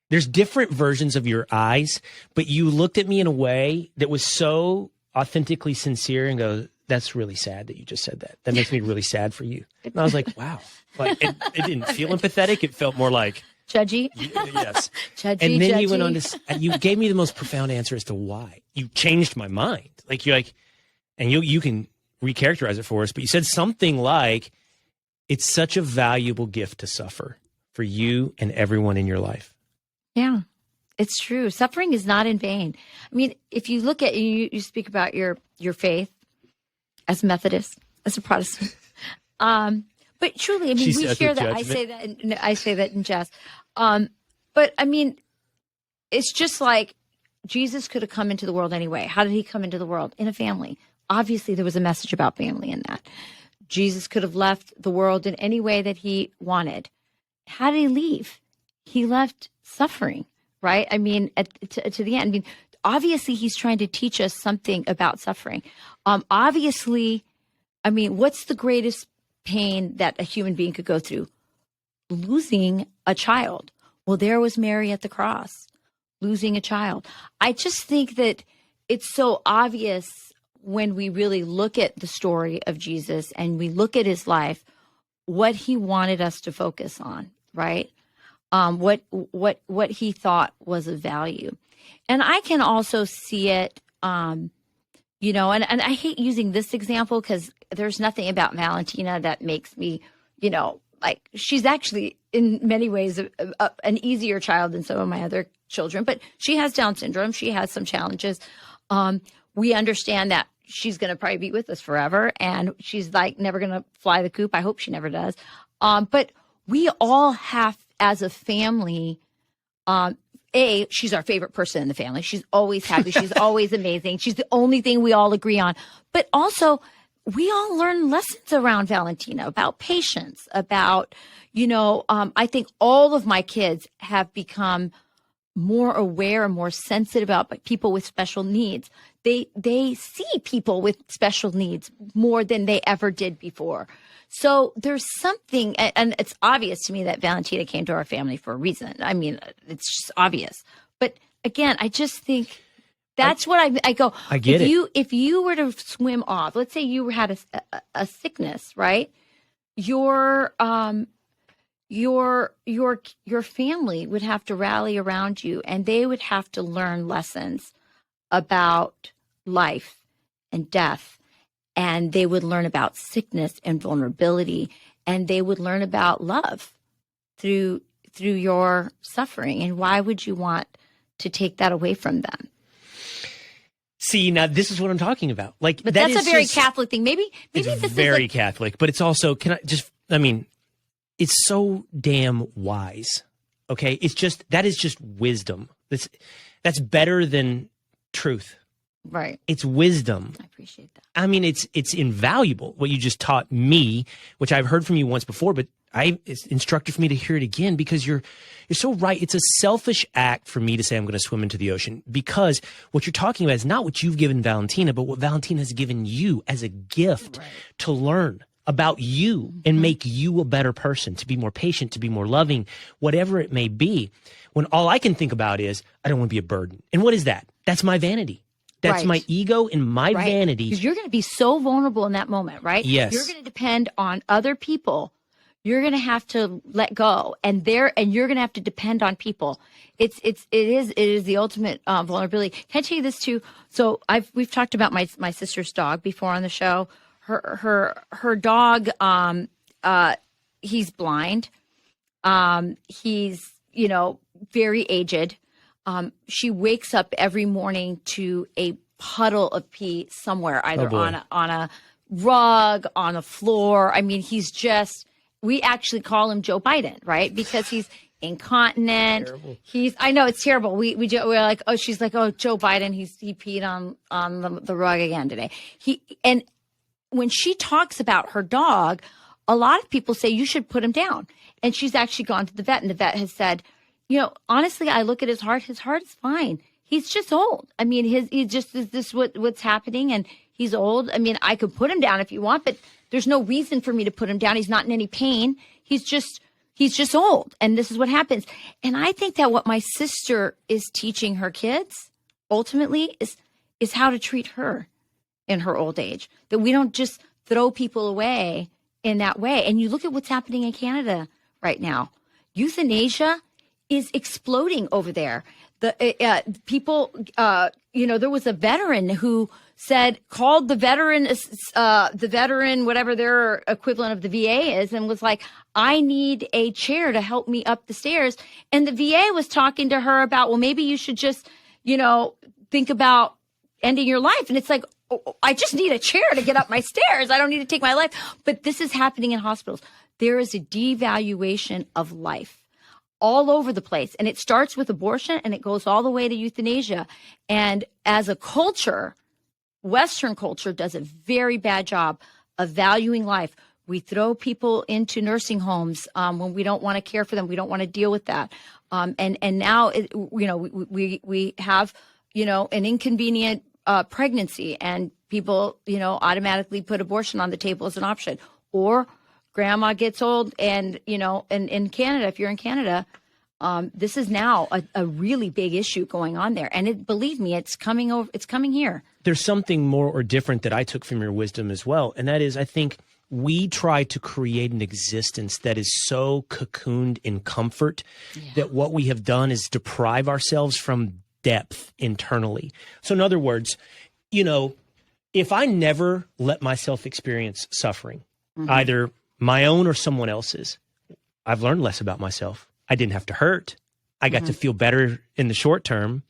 Speaker 1: there's different versions of your eyes, but you looked at me in a way that was so authentically sincere and go, that's really sad that you just said that. That makes me really sad for you. And I was like, wow. Like it didn't feel empathetic. It felt more like
Speaker 2: judgy.
Speaker 1: Yes.
Speaker 2: Judgy.
Speaker 1: And then you went on to, you gave me the most profound answer as to why. You changed my mind. Like you're like, and you can recharacterize it for us, but you said something like, it's such a valuable gift to suffer for you and everyone in your life.
Speaker 2: Yeah, it's true. Suffering is not in vain. I mean, if you look at you speak about your faith as a Methodist, as a Protestant, but truly, I mean, we share that. I say that in jest. But I mean, it's just like Jesus could have come into the world anyway. How did he come into the world? In a family. Obviously, there was a message about family in that. Jesus could have left the world in any way that he wanted. How did he leave? He left suffering, right? I mean, to the end. I mean, obviously, he's trying to teach us something about suffering. Obviously, I mean, what's the greatest pain that a human being could go through? Losing a child. Well, there was Mary at the cross, losing a child. I just think that it's so obvious when we really look at the story of Jesus and we look at his life, what he wanted us to focus on, right? What he thought was of value. And I can also see it, and I hate using this example because there's nothing about Valentina that makes me, like she's actually in many ways an easier child than some of my other children, but she has Down syndrome. She has some challenges. We understand that she's going to probably be with us forever and she's like never going to fly the coop. I hope she never does. But we all have, as a family, she's our favorite person in the family. She's always happy. She's always amazing. She's the only thing we all agree on. But also, we all learn lessons around Valentina, about patience, about, I think all of my kids have become more aware and more sensitive about people with special needs. They see people with special needs more than they ever did before. So there's something, and it's obvious to me that Valentina came to our family for a reason. I mean, it's just obvious. But again, I just think that's what I go.
Speaker 1: I get it.
Speaker 2: If you were to swim off, let's say you had a sickness, right? Your family would have to rally around you, and they would have to learn lessons about life and death, and they would learn about sickness and vulnerability, and they would learn about love through your suffering. And why would you want to take that away from them?
Speaker 1: See, now this is what I'm talking about. Like,
Speaker 2: but that's a very Catholic thing. Maybe
Speaker 1: it's
Speaker 2: this
Speaker 1: very
Speaker 2: is
Speaker 1: Catholic, but it's also, it's so damn wise. Okay. That is just wisdom. That's better than truth.
Speaker 2: Right.
Speaker 1: It's wisdom.
Speaker 2: I appreciate that.
Speaker 1: I mean, it's invaluable what you just taught me, which I've heard from you once before, but it's instructive for me to hear it again, because you're so right. It's a selfish act for me to say I'm going to swim into the ocean, because what you're talking about is not what you've given Valentina, but what Valentina has given you as a gift to learn about you and make you a better person, to be more patient, to be more loving, whatever it may be. When all I can think about is, I don't want to be a burden. And what is that? That's my vanity. That's my ego and my vanity.
Speaker 2: Because you're going to be so vulnerable in that moment, right?
Speaker 1: Yes.
Speaker 2: You're going to depend on other people. You're going to have to let go, and you're going to have to depend on people. It is the ultimate vulnerability. Can I tell you this too? So we've talked about my sister's dog before on the show. Her dog, he's blind. He's very aged. She wakes up every morning to a puddle of pee somewhere, either on a rug, on a floor. I mean, we actually call him Joe Biden, right? Because he's incontinent. Terrible. I know it's terrible. We're like, oh, she's like, oh, Joe Biden, he peed on the rug again today. And when she talks about her dog, a lot of people say you should put him down. And she's actually gone to the vet, and the vet has said, honestly, I look at his heart. His heart is fine. He's just old. I mean, he just is this what's happening, and he's old. I mean, I could put him down if you want, but there's no reason for me to put him down. He's not in any pain. He's just old, and this is what happens. And I think that what my sister is teaching her kids ultimately is how to treat her in her old age. That we don't just throw people away in that way. And you look at what's happening in Canada right now. Euthanasia is exploding over there. The people, there was a veteran who called the veteran, whatever their equivalent of the VA is, and was like, I need a chair to help me up the stairs. And the VA was talking to her about, well, maybe you should just, think about ending your life. And it's like, oh, I just need a chair to get up my stairs. I don't need to take my life. But this is happening in hospitals. There is a devaluation of life all over the place. And it starts with abortion, and it goes all the way to euthanasia. And as a culture, Western culture does a very bad job of valuing life. We throw people into nursing homes when we don't want to care for them. We don't want to deal with that. And now, we have, an inconvenient pregnancy, and people, automatically put abortion on the table as an option. Or grandma gets old, and, in Canada, if you're in Canada, this is now a really big issue going on there. And believe me, it's coming over. It's coming here.
Speaker 1: There's something more or different that I took from your wisdom as well. And that is, I think we try to create an existence that is so cocooned in comfort that what we have done is deprive ourselves from depth internally. So in other words, if I never let myself experience suffering, either my own or someone else's, I've learned less about myself. I didn't have to hurt. I got to feel better in the short term,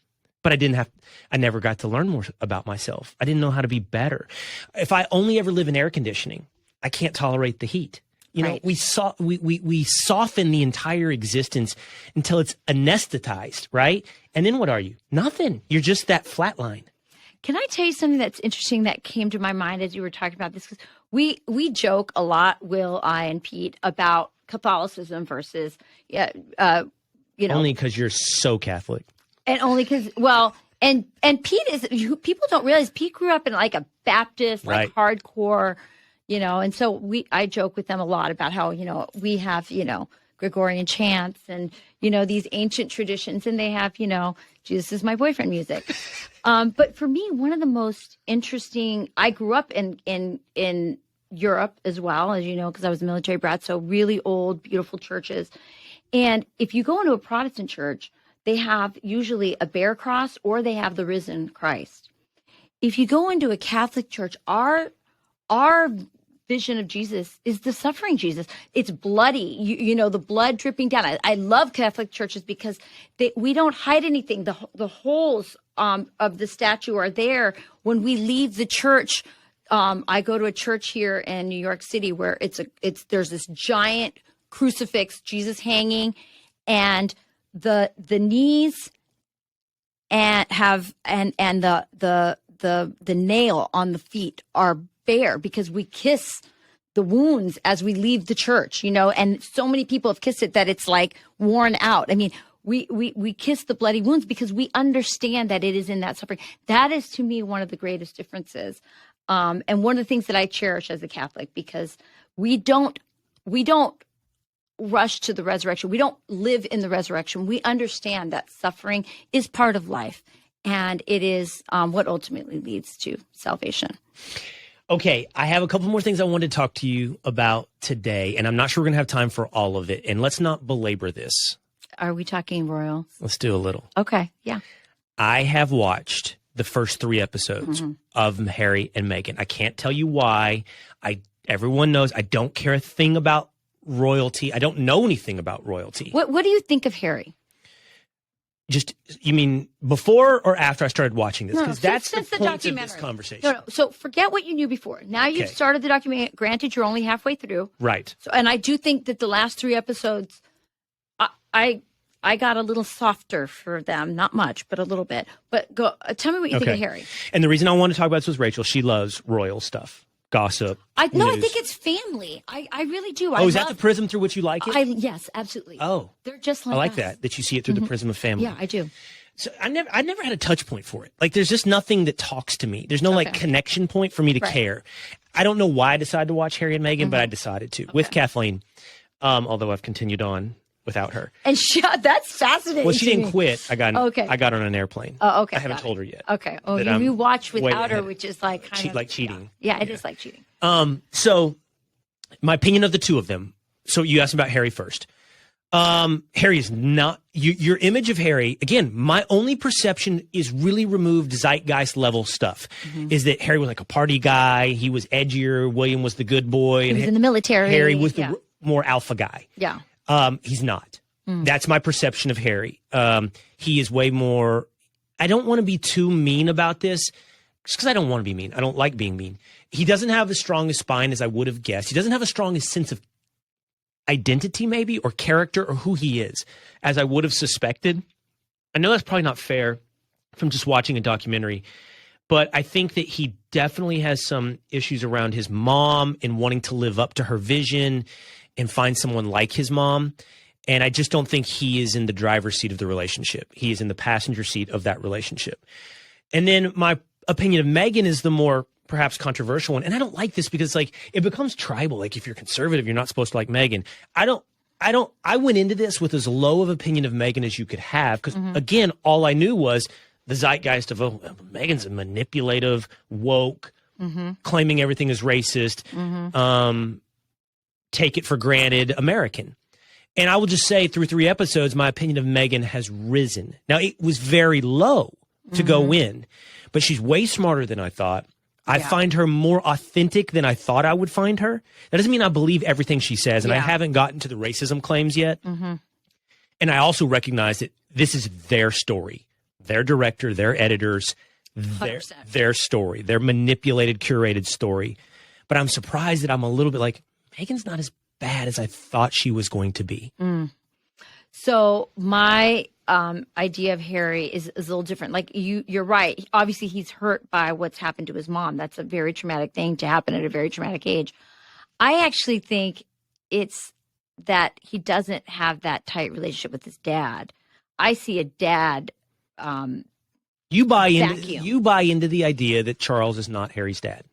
Speaker 1: but I never got to learn more about myself. I didn't know how to be better. If I only ever live in air conditioning, I can't tolerate the heat. We soften the entire existence until it's anesthetized, right? And then what are you? Nothing. You're just that flat line.
Speaker 2: Can I tell you something that's interesting that came to my mind as you were talking about this? Because we joke a lot, Will, I, and Pete, about Catholicism versus,
Speaker 1: Only because you're so Catholic.
Speaker 2: And only because, and Pete people don't realize Pete grew up in like a Baptist, like hardcore, And so I joke with them a lot about how, we have, Gregorian chants and, these ancient traditions, and they have, Jesus is my boyfriend music. But for me, one of the most interesting, I grew up in Europe as well, as you know, because I was a military brat. So really old, beautiful churches. And if you go into a Protestant church, they have usually a bear cross or they have the risen Christ. If you go into a Catholic church, our vision of Jesus is the suffering Jesus. It's bloody, the blood dripping down. I love Catholic churches because we don't hide anything. The holes of the statue are there when we leave the church. I go to a church here in New York City where there's this giant crucifix, Jesus hanging, and the knees and the nail on the feet are bare because we kiss the wounds as we leave the church, and so many people have kissed it that it's like worn out. I mean, we kiss the bloody wounds because we understand that it is in that suffering. That is, to me, one of the greatest differences. And one of the things that I cherish as a Catholic, because we don't rush to the resurrection. We don't live in the resurrection. We understand that suffering is part of life, and it is what ultimately leads to salvation.
Speaker 1: Okay, I have a couple more things I wanted to talk to you about today, and I'm not sure we're going to have time for all of it, and let's not belabor this.
Speaker 2: Are we talking royals?
Speaker 1: Let's do a little.
Speaker 2: Okay, yeah.
Speaker 1: I have watched the first 3 episodes of Harry and Meghan. I can't tell you why. Everyone knows I don't care a thing about royalty. I don't know anything about royalty.
Speaker 2: What do you think of Harry?
Speaker 1: You mean before or after I started watching this? Because that's the point of this conversation.
Speaker 2: No. So forget what you knew before. Now you've started the documentary. Granted, you're only halfway through.
Speaker 1: Right.
Speaker 2: So, and I do think that the last 3 episodes, I got a little softer for them. Not much, but a little bit. But tell me what you think of Harry.
Speaker 1: And the reason I want to talk about this was Rachel. She loves royal stuff. Gossip.
Speaker 2: I think it's family. I really do.
Speaker 1: Is that the prism through which you like it?
Speaker 2: Yes, absolutely.
Speaker 1: Oh,
Speaker 2: they're just like
Speaker 1: I like
Speaker 2: us.
Speaker 1: that you see it through the prism of family.
Speaker 2: Yeah, I do.
Speaker 1: So I never had a touch point for it. Like, there's just nothing that talks to me. There's no connection point for me to care. I don't know why I decided to watch Harry and Meghan, but I decided to with Kathleen. Although I've continued on without her.
Speaker 2: And that's fascinating.
Speaker 1: Well, she didn't quit. I got on an airplane.
Speaker 2: Oh, okay.
Speaker 1: I haven't told her yet.
Speaker 2: Okay. Oh, you watch without her, which is like kind of
Speaker 1: like cheating.
Speaker 2: Yeah, it is like cheating.
Speaker 1: So my opinion of the two of them. So you asked about Harry first. Harry is not your image of Harry. Again, my only perception is really removed zeitgeist level stuff. Is that Harry was like a party guy? He was edgier. William was the good boy.
Speaker 2: He was in the military.
Speaker 1: Harry was the more alpha guy.
Speaker 2: Yeah.
Speaker 1: He's not. That's my perception of Harry. He is way more. I don't want to be too mean about this, just because I don't want to be mean. I don't like being mean. He doesn't have the strongest spine as I would have guessed. He doesn't have a strongest sense of identity, maybe, or character, or who he is, as I would have suspected. I know that's probably not fair from just watching a documentary, but I think that he definitely has some issues around his mom and wanting to live up to her vision and find someone like his mom. And I just don't think he is in the driver's seat of the relationship. He is in the passenger seat of that relationship. And then my opinion of Meghan is the more perhaps controversial one. And I don't like this because it becomes tribal. Like, if you're conservative, you're not supposed to like Meghan. I went into this with as low of opinion of Meghan as you could have. Because again, all I knew was the zeitgeist of, Meghan's a manipulative, woke, claiming everything is racist, take it for granted American. And I will just say, through 3 episodes, my opinion of Meghan has risen. Now, it was very low to go in, but she's way smarter than I thought. I find her more authentic than I thought I would find her. That doesn't mean I believe everything she says, and I haven't gotten to the racism claims yet. And I also recognize that this is their story, their director, their editors, their story, their manipulated, curated story. But I'm surprised that I'm a little bit like, Meghan's not as bad as I thought she was going to be.
Speaker 2: So my idea of Harry is a little different. Like, you're right. Obviously, he's hurt by what's happened to his mom. That's a very traumatic thing to happen at a very traumatic age. I actually think it's that he doesn't have that tight relationship with his dad. I see a dad.
Speaker 1: You buy into the idea that Charles is not Harry's dad.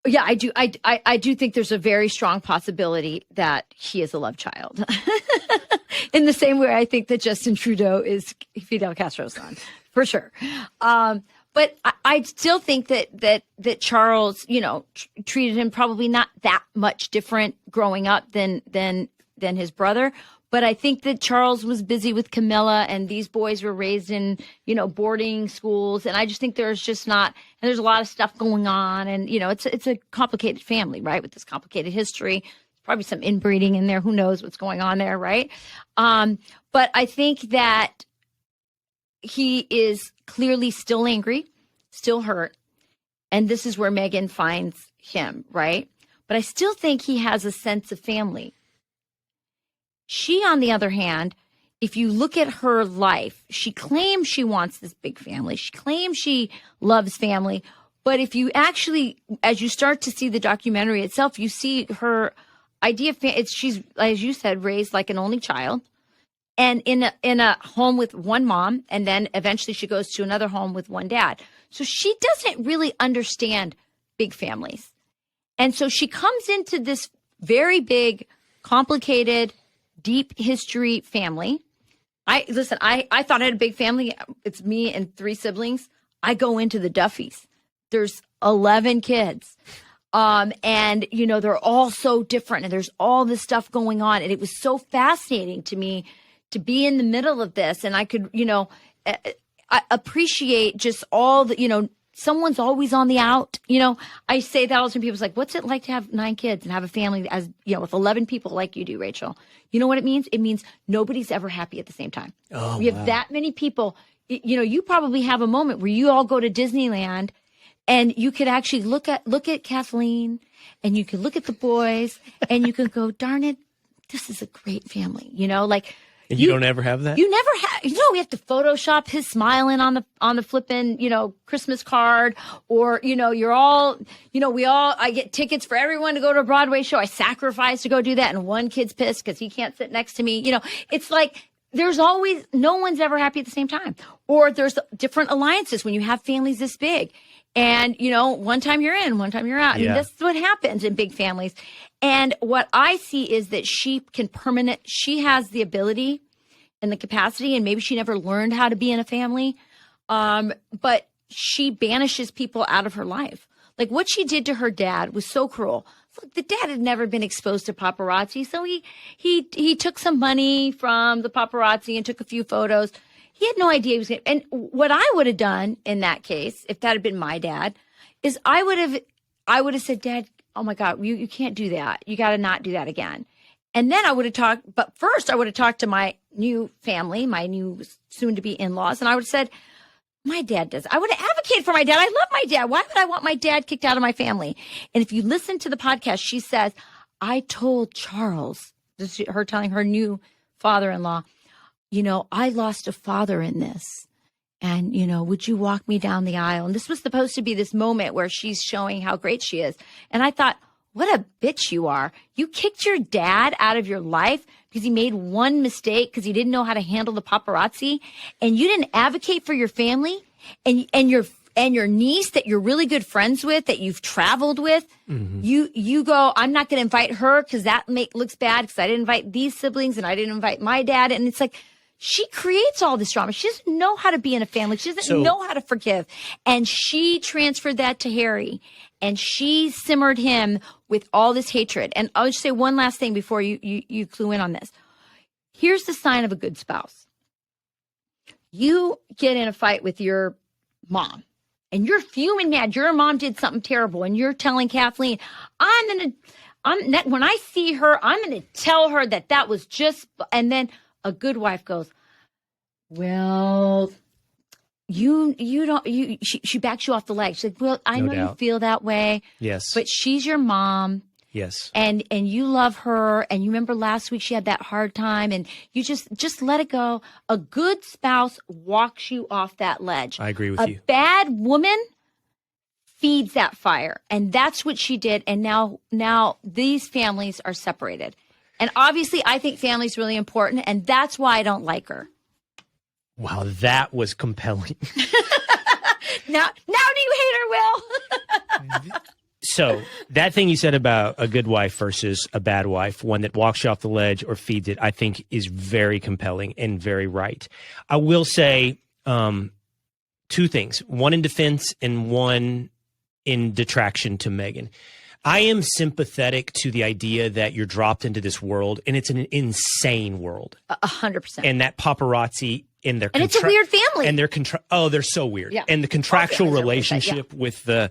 Speaker 2: Yeah, I do. I do think there's a very strong possibility that he is a love child. In the same way I think that Justin Trudeau is Fidel Castro's son, for sure. But I still think that Charles, treated him probably not that much different growing up than his brother. But I think that Charles was busy with Camilla, and these boys were raised in, boarding schools. And I just think there's a lot of stuff going on. And, it's a complicated family, right? With this complicated history, probably some inbreeding in there. Who knows what's going on there, right? But I think that he is clearly still angry, still hurt. And this is where Meghan finds him, right? But I still think he has a sense of family. She, on the other hand, if you look at her life, she claims she wants this big family. She claims she loves family. But if you actually, as you start to see the documentary itself, you see her idea of she's, as you said, raised like an only child, and in a home with one mom, and then eventually she goes to another home with one dad. So she doesn't really understand big families. And so she comes into this very big, complicated, deep history family. I thought I had a big family. It's me and 3 siblings. I go into the Duffys. There's 11 kids. And, they're all so different, and there's all this stuff going on. And it was so fascinating to me to be in the middle of this. And I could, I appreciate just all the, someone's always on the out. I say that all the time. People's like, what's it like to have 9 kids and have a family as, with 11 people like you do, Rachel? You know what it means? It means nobody's ever happy at the same time. Oh, we have that many people. You probably have a moment where you all go to Disneyland, and you could actually look at Kathleen, and you can look at the boys, and you can go, darn it, this is a great family.
Speaker 1: And you don't ever have that?
Speaker 2: You never have. We have to Photoshop his smiling on the flippin', Christmas card, or, you're all, I get tickets for everyone to go to a Broadway show. I sacrifice to go do that. And one kid's pissed because he can't sit next to me. It's like there's always, no one's ever happy at the same time. Or there's different alliances when you have families this big. And, one time you're in, one time you're out. Yeah. And that's what happens in big families. And what I see is that she has the ability and the capacity, and maybe she never learned how to be in a family, but she banishes people out of her life. Like what she did to her dad was so cruel. Look, the dad had never been exposed to paparazzi, so he took some money from the paparazzi and took a few photos. He had no idea he was going to. And what I would have done in that case, if that had been my dad, is I would have said, Dad, oh my God, you can't do that. You got to not do that again. And then I would have talked, but first I would have talked to my new family, my new soon-to-be in-laws, and I would have said, my dad does. I would have advocated for my dad. I love my dad. Why would I want my dad kicked out of my family? And if you listen to the podcast, she says, I told Charles, this is her telling her new father-in-law, I lost a father in this. And, would you walk me down the aisle? And this was supposed to be this moment where she's showing how great she is. And I thought, what a bitch you are. You kicked your dad out of your life because he made one mistake because he didn't know how to handle the paparazzi. And you didn't advocate for your family and your niece that you're really good friends with, that you've traveled with. Mm-hmm. You go, I'm not going to invite her because that looks bad because I didn't invite these siblings and I didn't invite my dad. And it's like, she creates all this drama. She doesn't know how to be in a family. She doesn't know how to forgive. And she transferred that to Harry. And she simmered him with all this hatred. And I'll just say one last thing before you clue in on this. Here's the sign of a good spouse. You get in a fight with your mom. And you're fuming mad. Your mom did something terrible. And you're telling Kathleen, when I see her, I'm going to tell her that was just, and then a good wife goes, well, she backs you off the leg. She's like, well, I know you feel that way.
Speaker 1: Yes.
Speaker 2: But she's your mom.
Speaker 1: Yes.
Speaker 2: And you love her. And you remember last week she had that hard time and you just let it go. A good spouse walks you off that ledge.
Speaker 1: I agree with you.
Speaker 2: A bad woman feeds that fire. And that's what she did. And now these families are separated. And obviously I think family's really important. And that's why I don't like her.
Speaker 1: Wow, that was compelling.
Speaker 2: Now do you hate her, Will?
Speaker 1: So that thing you said about a good wife versus a bad wife, one that walks you off the ledge or feeds it, I think is very compelling and very right. I will say two things, one in defense and one in detraction to Megan. I am sympathetic to the idea that you're dropped into this world, and it's an insane world.
Speaker 2: 100%.
Speaker 1: And that paparazzi in their
Speaker 2: and it's a weird family.
Speaker 1: And they're so weird.
Speaker 2: Yeah.
Speaker 1: And the contractual relationship with the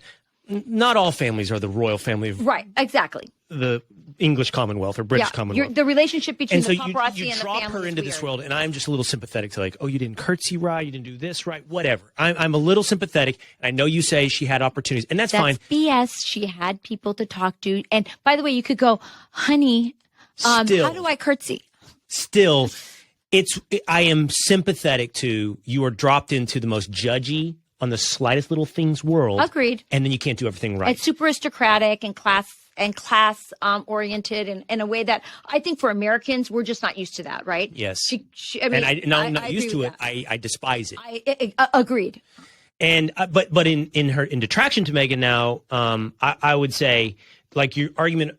Speaker 1: not all families are the royal family of
Speaker 2: right. Exactly.
Speaker 1: the English Commonwealth or British Commonwealth.
Speaker 2: The relationship between the paparazzi
Speaker 1: you
Speaker 2: and the family.
Speaker 1: You drop her into this world, and I'm just a little sympathetic to like, oh, you didn't curtsy right, you didn't do this right, whatever. I'm a little sympathetic. I know you say she had opportunities, and that's fine.
Speaker 2: BS. She had people to talk to. And by the way, you could go, honey, how do I curtsy?
Speaker 1: Still, I am sympathetic to you are dropped into the most judgy on the slightest little things world.
Speaker 2: Agreed.
Speaker 1: And then you can't do everything right.
Speaker 2: It's super aristocratic and class oriented in a way that I think for Americans, we're just not used to that, right?
Speaker 1: Yes.
Speaker 2: I mean,
Speaker 1: I'm not used to it. I despise it.
Speaker 2: Agreed.
Speaker 1: And but in detraction to Megan now, I would say like your argument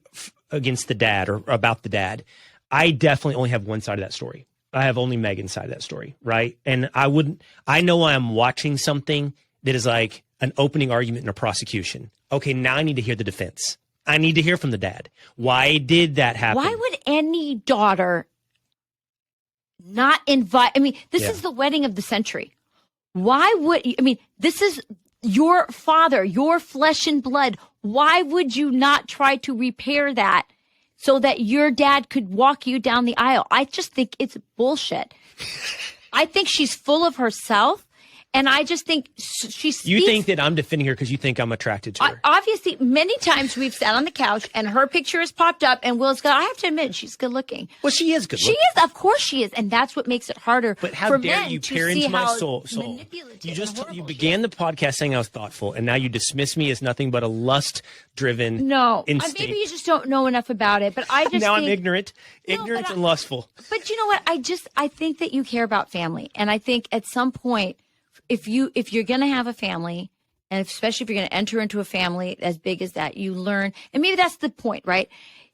Speaker 1: against the dad or about the dad, I definitely only have one side of that story. I have only Megan's side of that story, right? And I know I'm watching something that is like an opening argument in a prosecution. Okay, now I need to hear the defense. I need to hear from the dad. Why did that happen?
Speaker 2: Why would any daughter not invite? I mean, this is the wedding of the century. Why would, this is your father, your flesh and blood. Why would you not try to repair that so that your dad could walk you down the aisle? I just think it's bullshit. I think she's full of herself. And I just think she speaks.
Speaker 1: You think that I'm defending her because you think I'm attracted to her.
Speaker 2: Obviously, many times we've sat on the couch and her picture has popped up and Will's got, I have to admit, she's good looking.
Speaker 1: Well, she is good looking.
Speaker 2: She is. Of course she is. And that's what makes it harder
Speaker 1: but how
Speaker 2: for
Speaker 1: dare
Speaker 2: men
Speaker 1: you
Speaker 2: to
Speaker 1: peer
Speaker 2: see
Speaker 1: into my
Speaker 2: how
Speaker 1: soul.
Speaker 2: manipulative
Speaker 1: You began the podcast saying I was thoughtful, and now you dismiss me as nothing but a lust-driven instinct.
Speaker 2: Maybe you just don't know enough about it. But I just
Speaker 1: now I'm ignorant and lustful.
Speaker 2: But you know what? I think that you care about family. And I think at some point, if you're going to have a family, and especially if you're going to enter into a family as big as that, you learn, and maybe that's the point, right?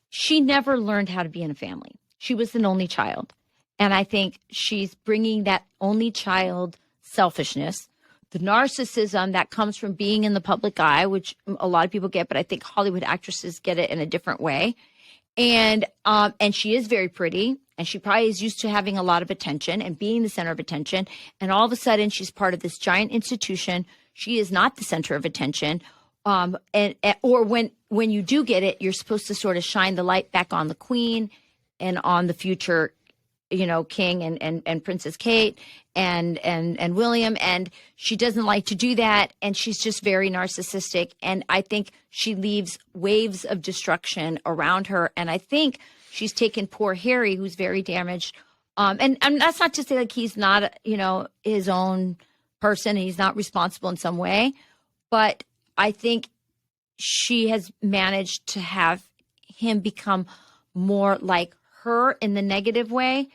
Speaker 2: She never learned how to be in a family. She was an only child. And I think she's bringing that only child selfishness, the narcissism that comes from being in the public eye, which a lot of people get, but I think Hollywood actresses get it in a different way. And she is very pretty. And she probably is used to having a lot of attention and being the center of attention. And all of a sudden, she's part of this giant institution. She is not the center of attention. Or when you do get it, you're supposed to sort of shine the light back on the queen and on the future, king and Princess Kate and William. And she doesn't like to do that. And she's just very narcissistic. And I think she leaves waves of destruction around her. And I think she's taken poor Harry, who's very damaged. And that's not to say like he's not, his own person and he's not responsible in some way. But I think she has managed to have him become more like her in the negative way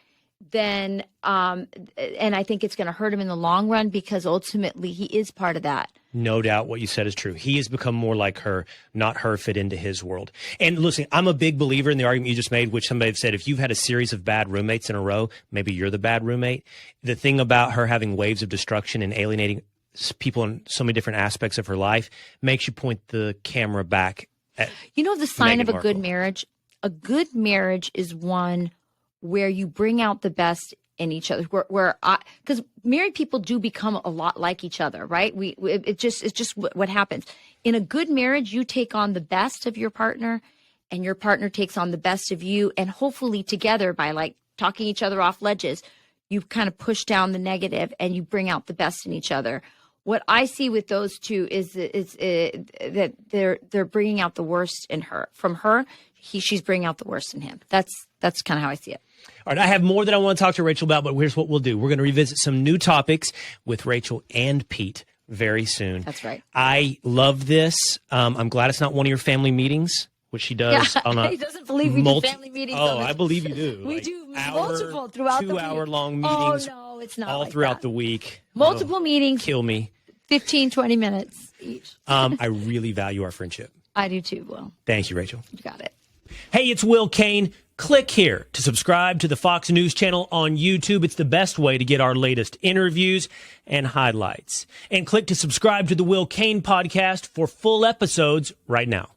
Speaker 2: than, and I think it's going to hurt him in the long run because ultimately he is part of that.
Speaker 1: No doubt what you said is true. He has become more like her, not her fit into his world. And listen, I'm a big believer in the argument you just made, which somebody said, if you've had a series of bad roommates in a row, maybe you're the bad roommate. The thing about her having waves of destruction and alienating people in so many different aspects of her life makes you point the camera back at
Speaker 2: the sign
Speaker 1: Meghan
Speaker 2: of a
Speaker 1: Markle.
Speaker 2: good marriage? A good marriage is one where you bring out the best in each other, because married people do become a lot like each other, right? It's just what happens. In a good marriage, you take on the best of your partner and your partner takes on the best of you. And hopefully together by like talking each other off ledges, you kind of push down the negative and you bring out the best in each other. What I see with those two is that they're bringing out the worst in her. From her, she's bringing out the worst in him. That's kind of how I see it.
Speaker 1: All right, I have more that I want to talk to Rachel about, but here's what we'll do. We're going to revisit some new topics with Rachel and Pete very soon.
Speaker 2: That's right.
Speaker 1: I love this. I'm glad it's not one of your family meetings, which she does.
Speaker 2: He doesn't believe we do family meetings.
Speaker 1: Oh, I believe you do.
Speaker 2: We do multiple throughout the week.
Speaker 1: 2-hour-long meetings.
Speaker 2: Oh, no, it's not
Speaker 1: all
Speaker 2: like
Speaker 1: throughout
Speaker 2: that.
Speaker 1: the week.
Speaker 2: Multiple meetings.
Speaker 1: Kill me.
Speaker 2: 15, 20 minutes each.
Speaker 1: I really value our friendship.
Speaker 2: I do too, Will.
Speaker 1: Thank you, Rachel.
Speaker 2: You got it.
Speaker 1: Hey, it's Will Cain. Click here to subscribe to the Fox News channel on YouTube. It's the best way to get our latest interviews and highlights. And click to subscribe to the Will Cain podcast for full episodes right now.